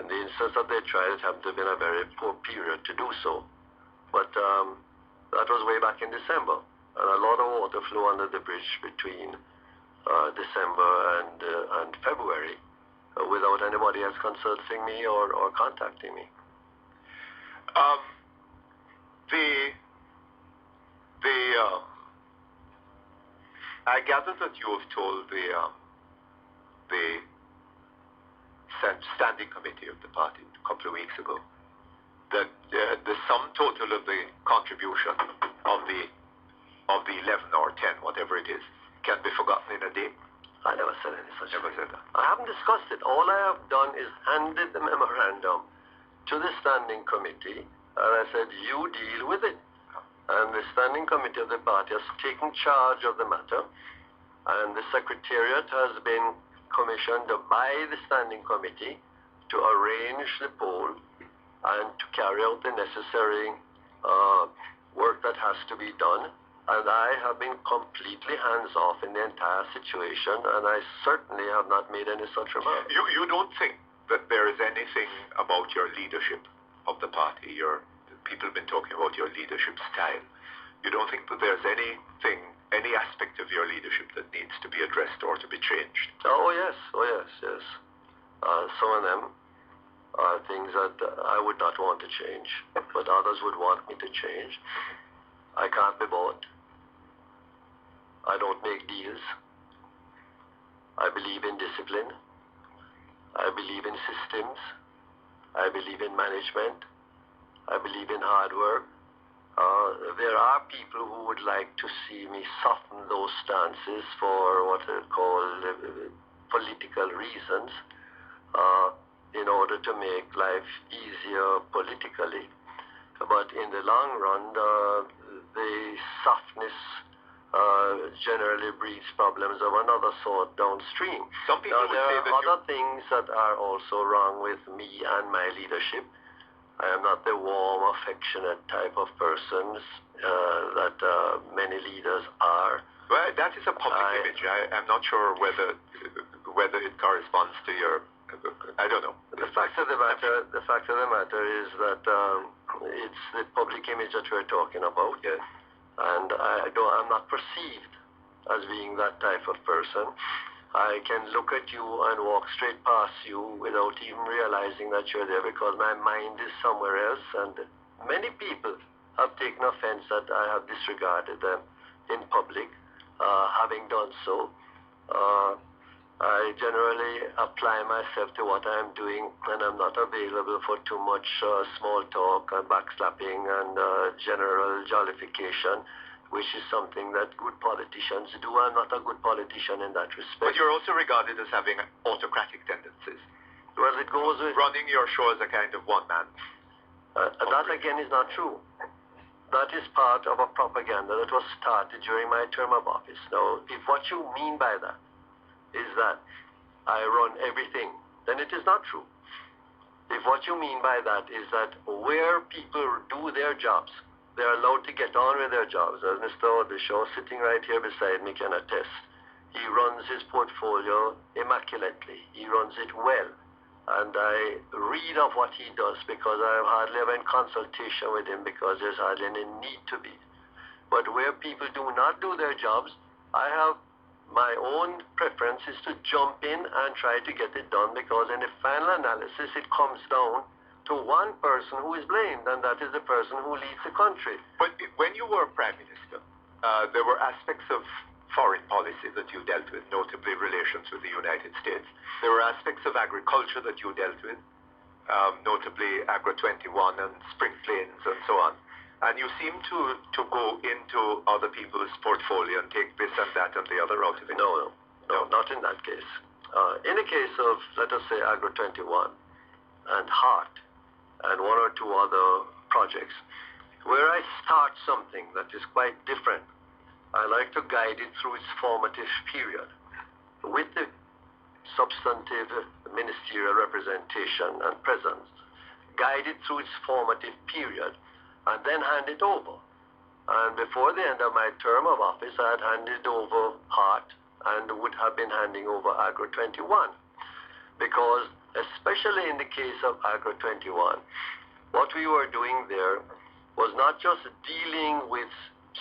In the instance that they tried, it happened to have been a very poor period to do so. But that was way back in December, and a lot of water flew under the bridge between December and February without anybody else consulting me or contacting me. I gather that you have told the standing committee of the party a couple of weeks ago that the sum total of the contribution of the 11 or 10, whatever it is, can be forgotten in a day. I never said any such thing. Never said that. I haven't discussed it. All I have done is handed the memorandum to the standing committee, and I said, you deal with it. And the standing committee of the party has taken charge of the matter, and the secretariat has been commissioned by the standing committee to arrange the poll and to carry out the necessary work that has to be done. And I have been completely hands-off in the entire situation, and I certainly have not made any such remarks. You don't think that there is anything about your leadership of the party, people have been talking about your leadership style. You don't think that there's anything, any aspect of your leadership that needs to be addressed or to be changed? Oh yes. Some of them are things that I would not want to change, but others would want me to change. I can't be bought. I don't make deals. I believe in discipline. I believe in systems. I believe in management. I believe in hard work. There are people who would like to see me soften those stances for what I call political reasons, in order to make life easier politically. But in the long run, the softness generally breeds problems of another sort downstream. Some people now, would there say are that other things that are also wrong with me and my leadership. I am not the warm, affectionate type of person that many leaders are. Well, that is a public image. I'm not sure whether it corresponds to your. I don't know. The fact of the matter is that it's the public image that we're talking about. Yes. And I'm not perceived as being that type of person. I can look at you and walk straight past you without even realizing that you're there because my mind is somewhere else. And many people have taken offense that I have disregarded them in public. Having done so, I generally apply myself to what I'm doing, and I'm not available for too much small talk and backslapping and general jollification, which is something that good politicians do. I'm not a good politician in that respect. But you're also regarded as having autocratic tendencies. Well, it goes with... Running your show as a kind of one-man. That again is not true. that is part of a propaganda that was started during my term of office. Now, if what you mean by that is that I run everything, then it is not true. If what you mean by that is that where people do their jobs, they're allowed to get on with their jobs, as Mr. Odishaw, sitting right here beside me, can attest. He runs his portfolio immaculately. He runs it well. And I read of what he does because I am hardly ever in consultation with him because there's hardly any need to be. But where people do not do their jobs, I have my own preference is to jump in and try to get it done, because in the final analysis it comes down to one person who is blamed, and that is the person who leads the country. But when you were Prime Minister, there were aspects of foreign policy that you dealt with, notably relations with the United States. There were aspects of agriculture that you dealt with, notably Agro-21 and Spring Plains and so on. And you seem to go into other people's portfolio and take this and that and the other out of it. No, not in that case. In the case of, let us say, Agro-21 and Heart and one or two other projects, where I start something that is quite different, I like to guide it through its formative period with the substantive ministerial representation and presence, guide it through its formative period, and then hand it over. And before the end of my term of office, I had handed over Heart and would have been handing over Agro-21. Because, especially in the case of Agro-21, what we were doing there was not just dealing with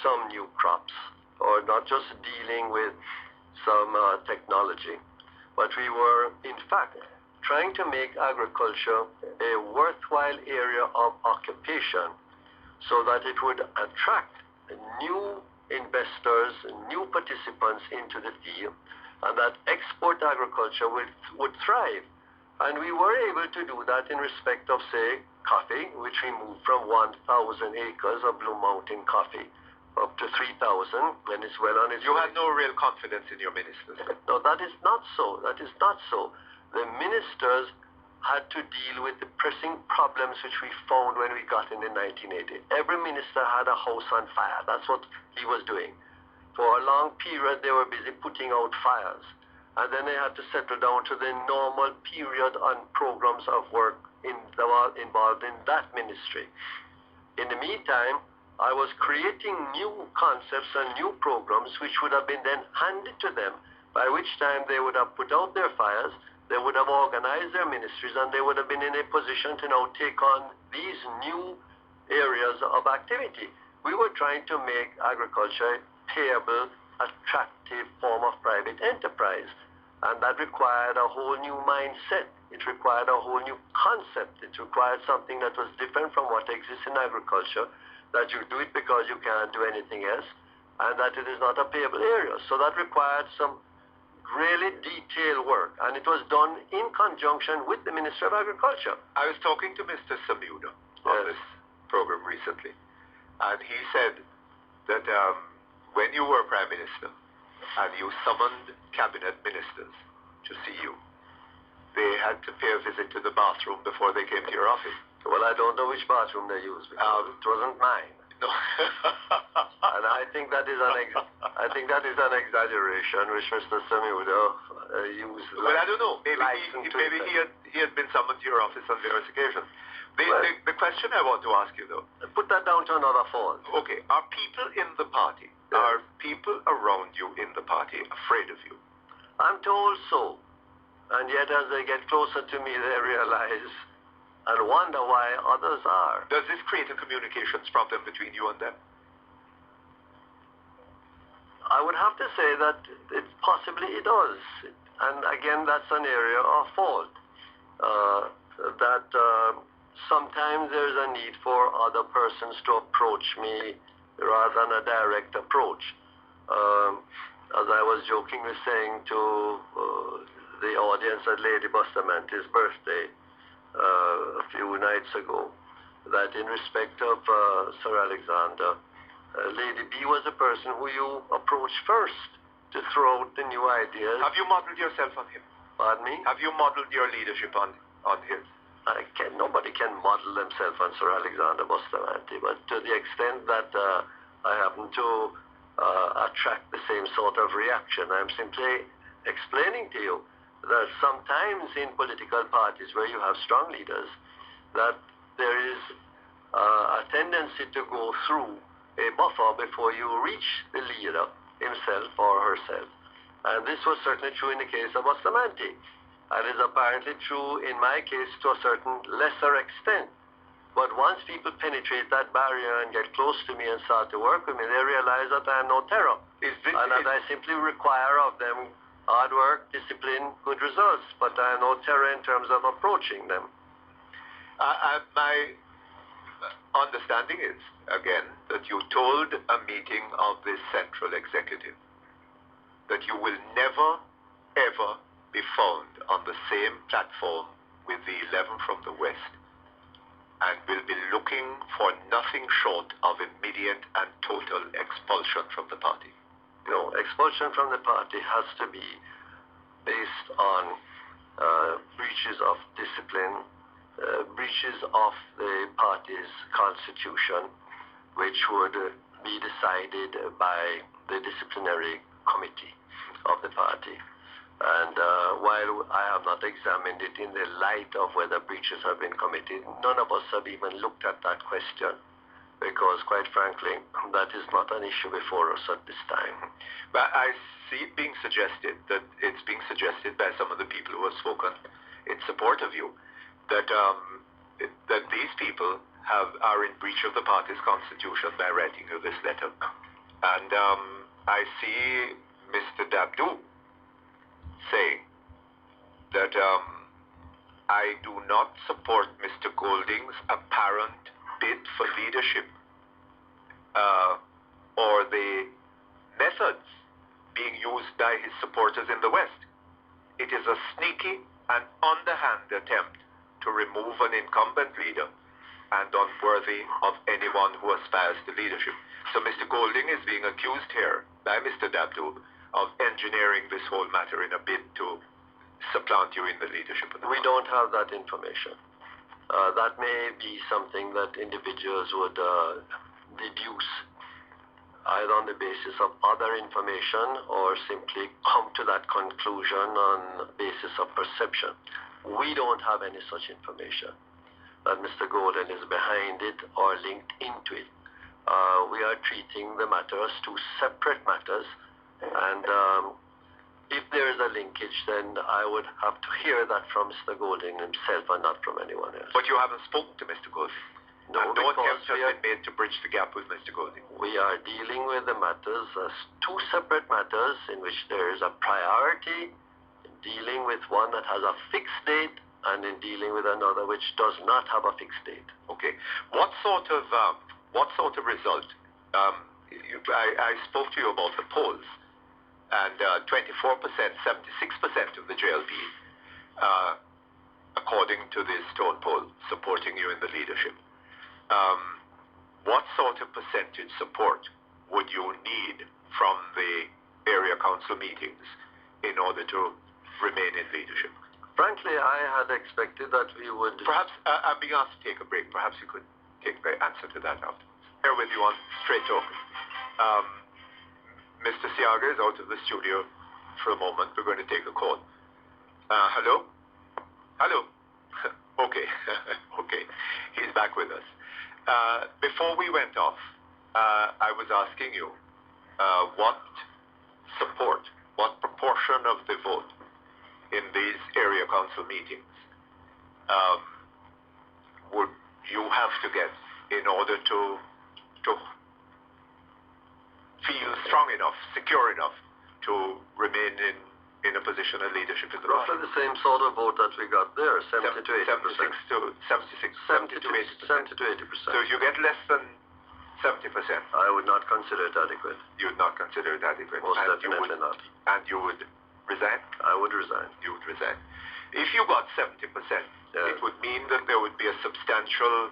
some new crops, or not just dealing with some technology, but we were, in fact, trying to make agriculture a worthwhile area of occupation so that it would attract new investors, new participants into the field, and that export agriculture would thrive. And we were able to do that in respect of, say, coffee, which we moved from 1,000 acres of Blue Mountain coffee up to 3,000 when it's well on its way. You had no real confidence in your ministers. No, that is not so. That is not so. The ministers had to deal with the pressing problems which we found when we got in 1980. Every minister had a house on fire. That's what he was doing. For a long period, they were busy putting out fires. And then they had to settle down to the normal period on programs of work involved in that ministry. In the meantime, I was creating new concepts and new programs which would have been then handed to them, by which time they would have put out their fires, they would have organized their ministries, and they would have been in a position to now take on these new areas of activity. We were trying to make agriculture a payable, attractive form of private enterprise, and that required a whole new mindset. It required a whole new concept. It required something that was different from what exists in agriculture, that you do it because you can't do anything else, and that it is not a payable area. So that required some really detailed work, and it was done in conjunction with the Minister of Agriculture. I was talking to Mr. Samuda on this program recently, and he said that when you were Prime Minister and you summoned cabinet ministers to see you, they had to pay a visit to the bathroom before they came to your office. Well, I don't know which bathroom they used, because it wasn't mine. No. And I think that is an exaggeration which Mr. Samuda used. Well, I don't know. Maybe he had been summoned to your office on various occasions. The question I want to ask you, though. Put that down to another fall. Okay. Are people in the party, are people around you in the party afraid of you? I'm told so. And yet as they get closer to me, they realize and wonder why others are. Does this create a communications problem between you and them? I would have to say that possibly it does. And again, that's an area of fault. Sometimes there's a need for other persons to approach me rather than a direct approach. As I was jokingly saying to the audience at Lady Bustamante's birthday a few nights ago, that in respect of Sir Alexander, Lady B was the person who you approached first to throw out the new ideas. Have you modeled yourself on him? Pardon me? Have you modeled your leadership on his? Nobody can model themselves on Sir Alexander Bustamante, but to the extent that I happen to attract the same sort of reaction, I'm simply explaining to you that sometimes in political parties where you have strong leaders, that there is a tendency to go through a buffer before you reach the leader himself or herself. And this was certainly true in the case of Bustamante. And is apparently true in my case to a certain lesser extent. But once people penetrate that barrier and get close to me and start to work with me, they realize that I am no terror. And that I simply require of them hard work, discipline, good results. But I am no terror in terms of approaching them. My understanding is, again, that you told a meeting of the Central Executive that you will never, ever be found on the same platform with the 11 from the West, and will be looking for nothing short of immediate and total expulsion from the party. No, expulsion from the party has to be based on breaches of discipline, breaches of the party's constitution, which would be decided by the disciplinary committee of the party. And while I have not examined it in the light of whether breaches have been committed, none of us have even looked at that question, because quite frankly, that is not an issue before us at this time. But I see it being suggested, that it's being suggested by some of the people who have spoken in support of you, that that these people are in breach of the party's constitution by writing you this letter. And I see Mr. Dabdoo saying that I do not support Mr. Golding's apparent bid for leadership or the methods being used by his supporters in the West. It is a sneaky and underhand attempt to remove an incumbent leader and unworthy of anyone who aspires to leadership. So Mr. Golding is being accused here by Mr. Dabdoo of engineering this whole matter in a bid to supplant you in the leadership of the party. We don't have that information. That may be something that individuals would deduce either on the basis of other information or simply come to that conclusion on the basis of perception. We don't have any such information that Mr. Golden is behind it or linked into it. We are treating the matter as two separate matters. And if there is a linkage, then I would have to hear that from Mr. Golding himself and not from anyone else. But you haven't spoken to Mr. Golding? No, and no attempt has been made to bridge the gap with Mr. Golding? We are dealing with the matters as two separate matters in which there is a priority in dealing with one that has a fixed date and in dealing with another which does not have a fixed date. Okay. What sort of result? I spoke to you about the polls. And 24%, 76% of the JLP, according to this Stone poll, supporting you in the leadership. What sort of percentage support would you need from the area council meetings in order to remain in leadership? Frankly, I had expected that we would... Perhaps, I'm being asked to take a break. Perhaps you could take the answer to that after. Here with you on Straight Talk. Mr. Seaga is out of the studio for a moment. We're going to take a call. Hello? Hello? Okay. Okay. He's back with us. Before we went off, I was asking you what support, what proportion of the vote in these area council meetings would you have to get in order to feel strong enough, secure enough to remain in a position of leadership in the party? Roughly the same sort of vote that we got there, 70 to 80%. 70 to 80%. So if you get less than 70%, I would not consider it adequate. You would not consider it adequate? Most definitely not. And you would resign? I would resign. You would resign. If you got 70%, it would mean that there would be a substantial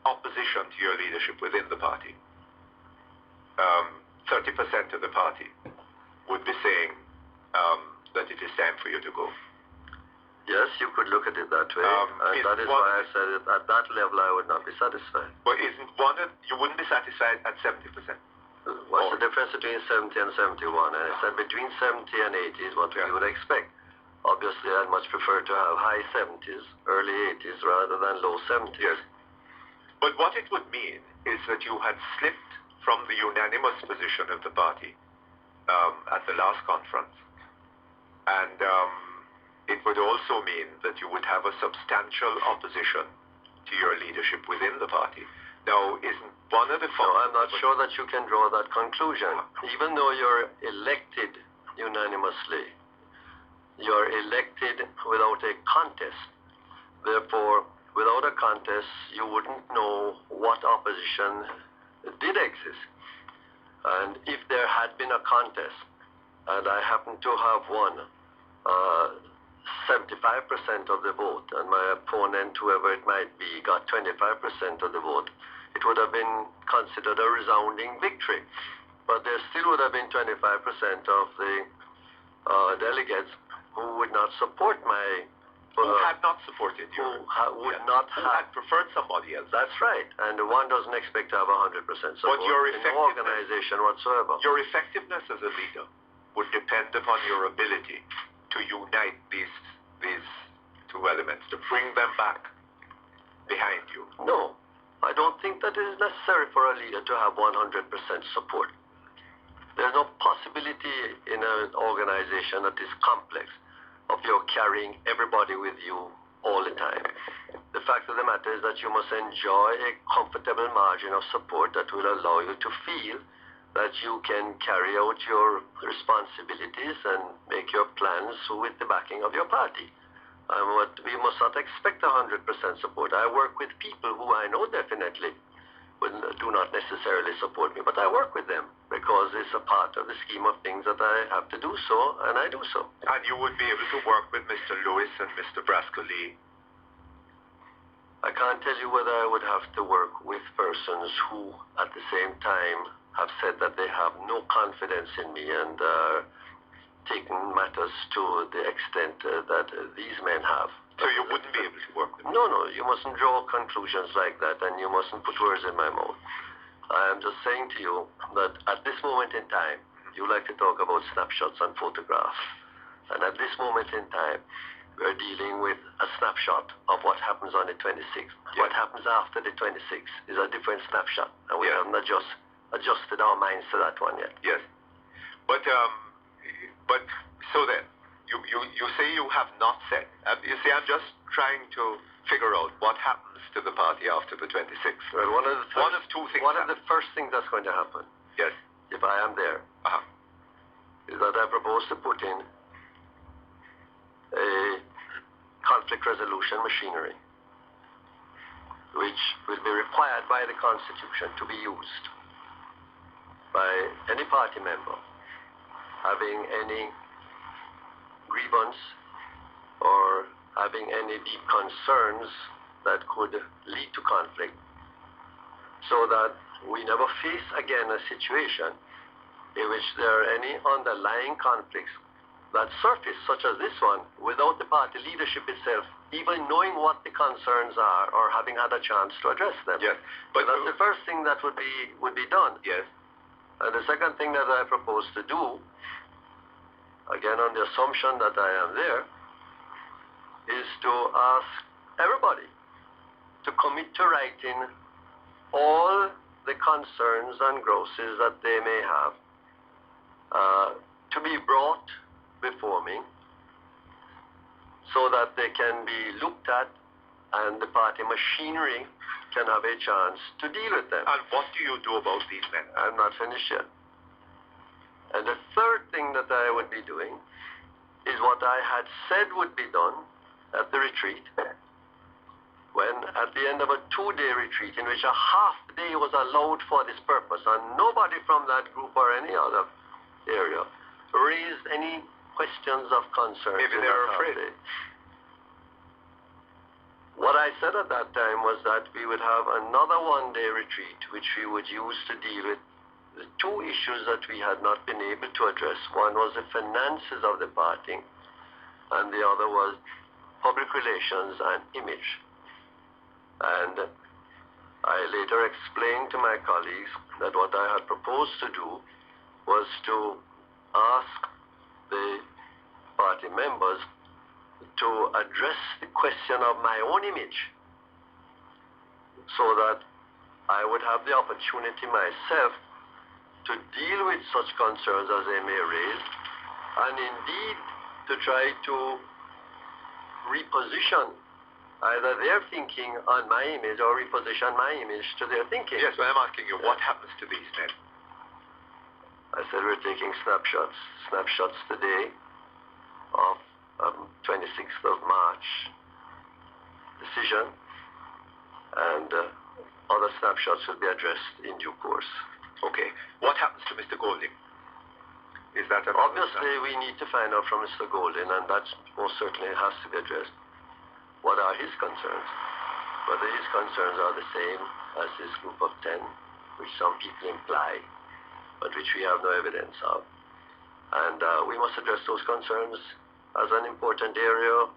opposition to your leadership within the party. 30% of the party would be saying that it is time for you to go. Yes, you could look at it that way, and that is why I said that at that level I would not be satisfied. But you wouldn't be satisfied at 70%? What's the difference between 70 and 71? And I said between 70 and 80 is what we would expect. Obviously, I'd much prefer to have high 70s, early 80s, rather than low 70s. Yes. But what it would mean is that you had slipped from the unanimous position of the party at the last conference. And it would also mean that you would have a substantial opposition to your leadership within the party. Now, isn't one of the... No, I'm not sure that you can draw that conclusion. Even though you're elected unanimously, you're elected without a contest. Therefore, without a contest, you wouldn't know what opposition did exist. And if there had been a contest, and I happen to have won 75% of the vote, and my opponent, whoever it might be, got 25% of the vote, it would have been considered a resounding victory. But there still would have been 25% of the delegates who would not support my... who had not supported you. Who had preferred somebody else. That's right. And one doesn't expect to have 100% support in no organization whatsoever. Your effectiveness as a leader would depend upon your ability to unite these two elements, to bring them back behind you. No, I don't think that it is necessary for a leader to have 100% support. There's no possibility in an organization that is complex of your carrying everybody with you all the time. The fact of the matter is that you must enjoy a comfortable margin of support that will allow you to feel that you can carry out your responsibilities and make your plans with the backing of your party. We must not expect 100% support. I work with people who I know definitely do not necessarily support me, but I work with them because it's a part of the scheme of things that I have to do so, and I do so. And you would be able to work with Mr. Lewis and Mr. Brascoli? I can't tell you whether I would have to work with persons who, at the same time, have said that they have no confidence in me and taken matters to the extent that these men have. So you wouldn't be able to work with them? No, you mustn't draw conclusions like that, and you mustn't put words in my mouth. I am just saying to you that at this moment in time, you like to talk about snapshots and photographs. And at this moment in time, we're dealing with a snapshot of what happens on the 26th. Yes. What happens after the 26th is a different snapshot, and we haven't adjusted our minds to that one yet. Yes. But so then, you say you have not said. You see, I'm just trying to figure out what happens to the party after the 26th. Well, one of two things. One of the first things that's going to happen, yes, if I am there, is that I propose to put in a conflict resolution machinery, which will be required by the Constitution to be used by any party member having any grievance or having any deep concerns that could lead to conflict, so that we never face again a situation in which there are any underlying conflicts that surface, such as this one, without the party leadership itself even knowing what the concerns are or having had a chance to address them. Yes. But that's the first thing that would be done. Yes. And the second thing that I propose to do, again on the assumption that I am there, is to ask everybody to commit to writing all the concerns and grosses that they may have to be brought before me, so that they can be looked at and the party machinery can have a chance to deal with them. And what do you do about these men? I'm not finished yet. And the third thing that I would be doing is what I had said would be done at the retreat, when at the end of a 2-day retreat in which a half day was allowed for this purpose, and nobody from that group or any other area raised any questions of concern. Maybe they were afraid. What I said at that time was that we would have another 1-day retreat which we would use to deal with the two issues that we had not been able to address. One was the finances of the party, and the other was public relations and image. And I later explained to my colleagues that what I had proposed to do was to ask the party members to address the question of my own image, so that I would have the opportunity myself to deal with such concerns as they may raise, and indeed to try to reposition either their thinking on my image or reposition my image to their thinking. Yes, but I'm asking you, what happens to these men? I said we're taking snapshots today of 26th of March decision, and other snapshots will be addressed in due course. Okay. What happens to Mr. Golding? Is that obviously we need to find out from Mr. Golding, and that most certainly has to be addressed. What are his concerns? Whether his concerns are the same as this group of 10, which some people imply, but which we have no evidence of. And we must address those concerns as an important area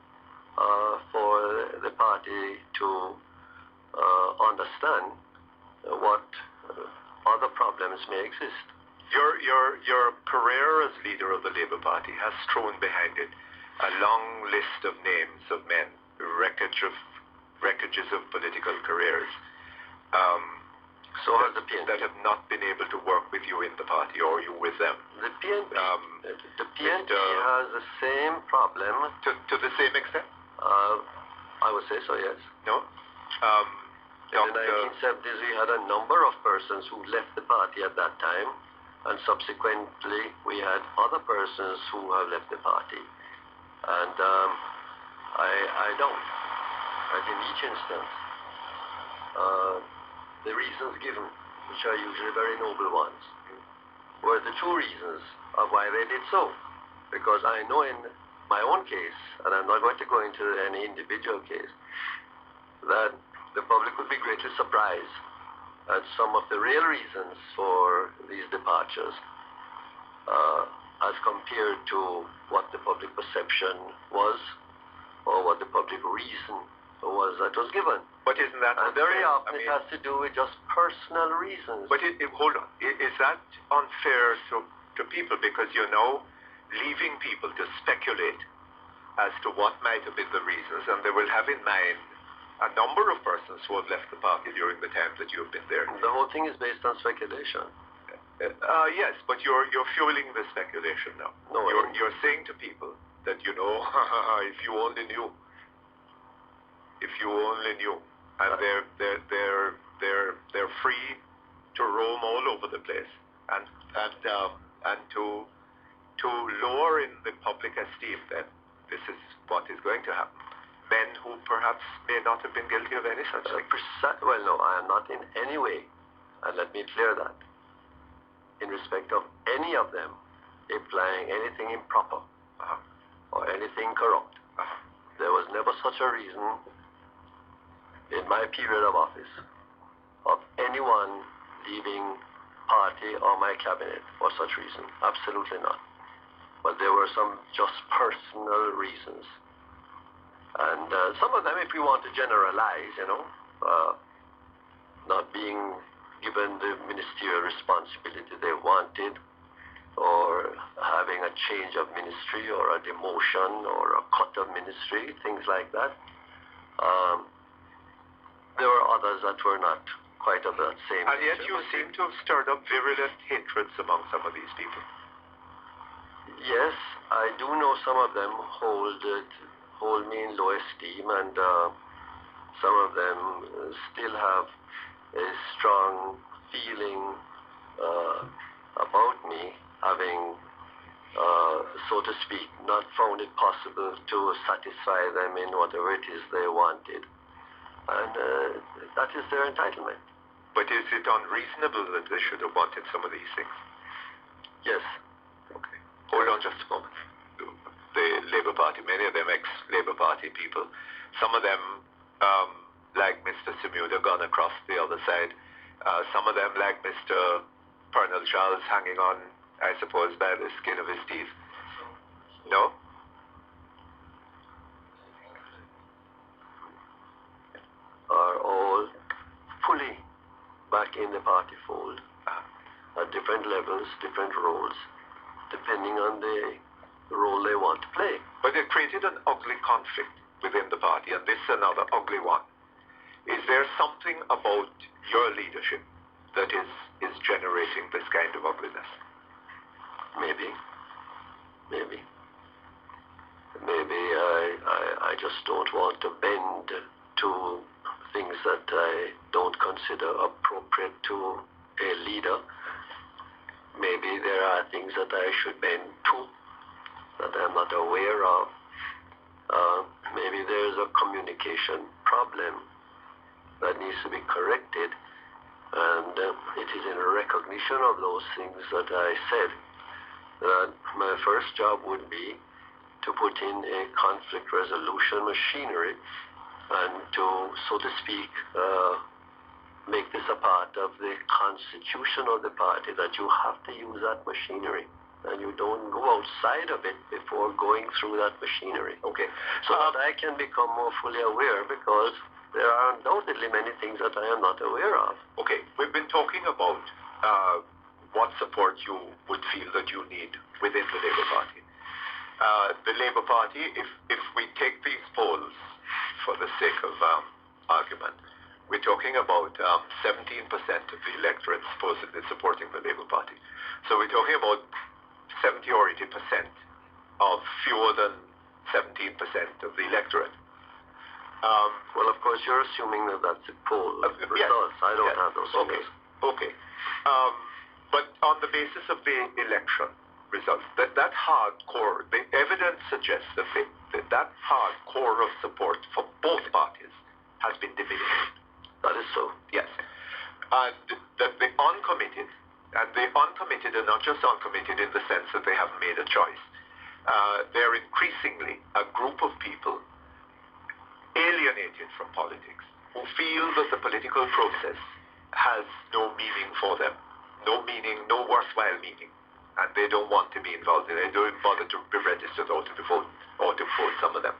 for the party to understand what other problems may exist. Your career as leader of the Labour Party has thrown behind it a long list of names of men, wreckages of political careers. So has the PNP. That have not been able to work with you in the party, or you with them. The PNP, the PNP has the same problem. To the same extent? I would say so, yes. No? In the 1970s, we had a number of persons who left the party at that time, and subsequently we had other persons who have left the party. And I don't. But in each instance, the reasons given, which are usually very noble ones, were the true reasons of why they did so. Because I know in my own case, and I'm not going to go into any individual case, that the public would be greatly surprised at some of the real reasons for these departures as compared to what the public perception was or what the public reason was that was given. But isn't that and very unfair? often it has to do with just personal reasons. But hold on, is that unfair to people? Because you're now leaving people to speculate as to what might have been the reasons, and they will have in mind a number of persons who have left the party during the time that you've been there. The whole thing is based on speculation. Yes, but you're fueling the speculation now. No, you're saying to people that, you know, if you only knew, and they're free to roam all over the place, and to lower in the public esteem that this is what is going to happen. Men who perhaps may not have been guilty of any such thing. Well, no, I am not in any way, and let me clear that, in respect of any of them implying anything improper or anything corrupt. There was never such a reason in my period of office of anyone leaving party or my cabinet for such reason. Absolutely not. But there were some just personal reasons. And some of them, if we want to generalize, not being given the ministerial responsibility they wanted, or having a change of ministry, or a demotion, or a cut of ministry, things like that. There were others that were not quite of that same And yet nature. you seem to have stirred up virulent hatreds among some of these people. Yes, I do know some of them hold me in low esteem, and some of them still have a strong feeling about me, having, so to speak, not found it possible to satisfy them in whatever it is they wanted. And that is their entitlement. But is it unreasonable that they should have wanted some of these things? Yes. Okay. Hold on just a moment. The Labour Party, many of them ex-Labour Party people, some of them, like Mr. Semuda, gone across the other side. Some of them, like Mr. Pernell Charles, hanging on, I suppose, by the skin of his teeth. No? back in the party fold at different levels, different roles, depending on the role they want to play. But it created an ugly conflict within the party, and this is another ugly one. Is there something about your leadership that is generating this kind of ugliness? Maybe. I just don't want to bend to things that I don't consider appropriate to a leader. Maybe there are things that I should bend to that I'm not aware of. Maybe there's a communication problem that needs to be corrected, and it is in recognition of those things that I said that my first job would be to put in a conflict resolution machinery and to, so to speak, make this a part of the constitution of the party, that you have to use that machinery and you don't go outside of it before going through that machinery. Okay. So that I can become more fully aware, because there are undoubtedly many things that I am not aware of. Okay, we've been talking about what support you would feel that you need within the Labour Party. The Labour Party, if we take these polls for the sake of argument, we're talking about 17% of the electorate supposedly supporting the Labour Party. So we're talking about 70 or 80% of fewer than 17% of the electorate. Well, of course, you're assuming that that's the poll results. Yes, I don't have those figures. Okay. But on the basis of the election results, that hardcore, the evidence suggests that hardcore of support for both parties has been diminished. That is so. Yes. And that the uncommitted are not just uncommitted in the sense that they haven't made a choice. They're increasingly a group of people alienated from politics, who feel that the political process has no meaning for them, no worthwhile meaning, and they don't want to be involved in it. They don't bother to be registered or to vote, some of them.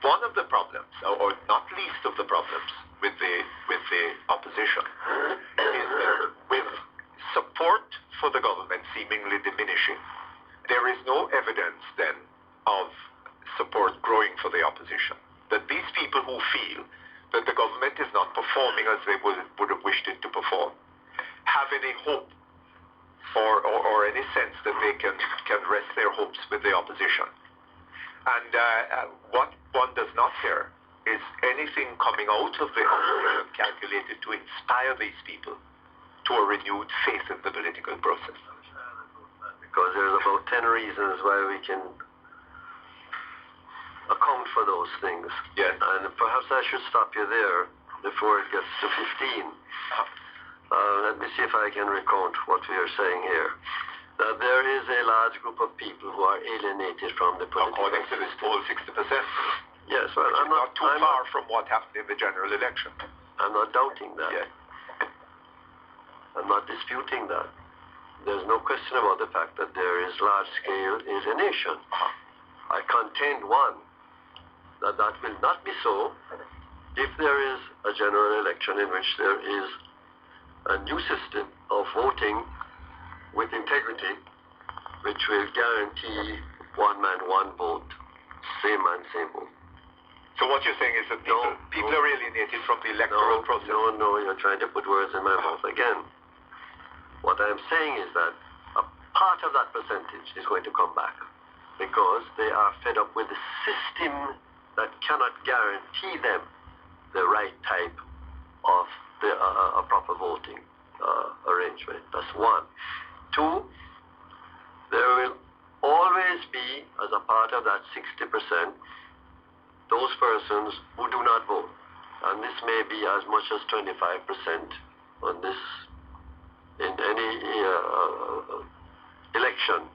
One of the problems, or not least of the problems, with the opposition is that with support for the government seemingly diminishing, there is no evidence then of support growing for the opposition. That these people who feel that the government is not performing as they would have wished it to perform have any hope or any sense that they can rest their hopes with the opposition. And what one does not hear is anything coming out of the opposition calculated to inspire these people to a renewed faith in the political process. Because there's about 10 reasons why we can account for those things. Yes. And perhaps I should stop you there before it gets to 15. Let me see if I can recount what we are saying here. That there is a large group of people who are alienated from the political According to this poll, 60%. Yes, well, I'm not too far from what happened in the general election. I'm not doubting that. Yes. I'm not disputing that. There's no question about the fact that there is large-scale alienation. I contend, one, that will not be so if there is a general election in which there is a new system of voting with integrity, which will guarantee one man, one vote, same man, same vote. So what you're saying is that people are alienated from the electoral process? No, you're trying to put words in my mouth again. What I'm saying is that a part of that percentage is going to come back because they are fed up with the system that cannot guarantee them the right type of a proper voting arrangement. That's one. Two, there will always be, as a part of that 60%, those persons who do not vote. And this may be as much as 25% on this, in any election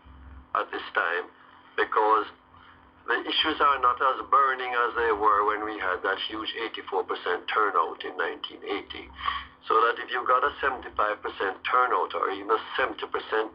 at this time, because the issues are not as burning as they were when we had that huge 84% turnout in 1980. So that if you've got a 75% turnout or even a 70%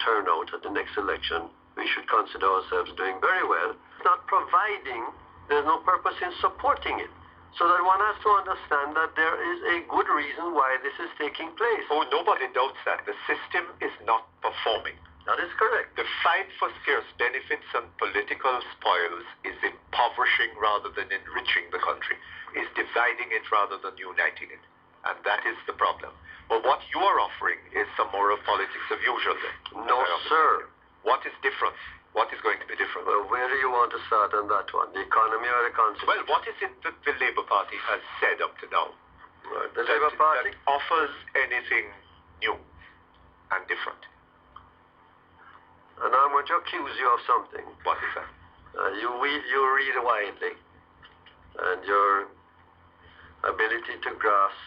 turnout at the next election, we should consider ourselves doing very well. Not providing, there's no purpose in supporting it. So that one has to understand that there is a good reason why this is taking place. Oh, nobody doubts that. The system is not performing. That is correct. The fight for scarce benefits and political spoils is impoverishing rather than enriching the country, is dividing it rather than uniting it. And that is the problem. But what you are offering is some more of politics of usual then. No, sir. What is different? What is going to be different? Well, where do you want to start on that one? The economy or the constitution? Well, what is it that the Labour Party has said up to now? The Labour Party? That offers anything new and different? And I'm going to accuse you of something. What is that? You read widely, and your ability to grasp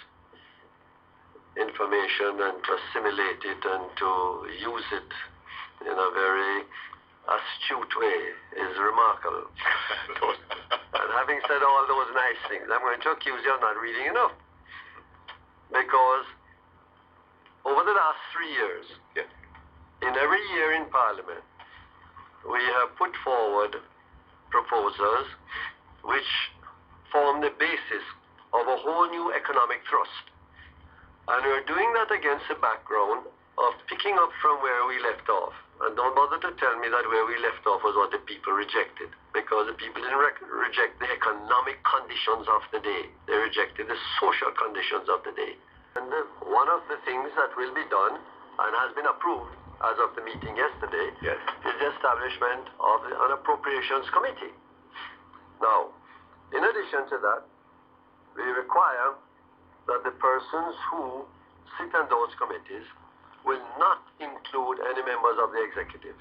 information and to assimilate it and to use it in a very astute way is remarkable. And having said all those nice things, I'm going to accuse you of not reading enough. Because over the last 3 years, yes, in every year in Parliament, we have put forward proposals which form the basis of a whole new economic thrust. And we're doing that against the background of picking up from where we left off. And don't bother to tell me that where we left off was what the people rejected, because the people didn't reject the economic conditions of the day. They rejected the social conditions of the day. And one of the things that will be done, and has been approved as of the meeting yesterday, yes, is the establishment of an appropriations committee. Now, in addition to that, we require that the persons who sit on those committees will not include any members of the executive.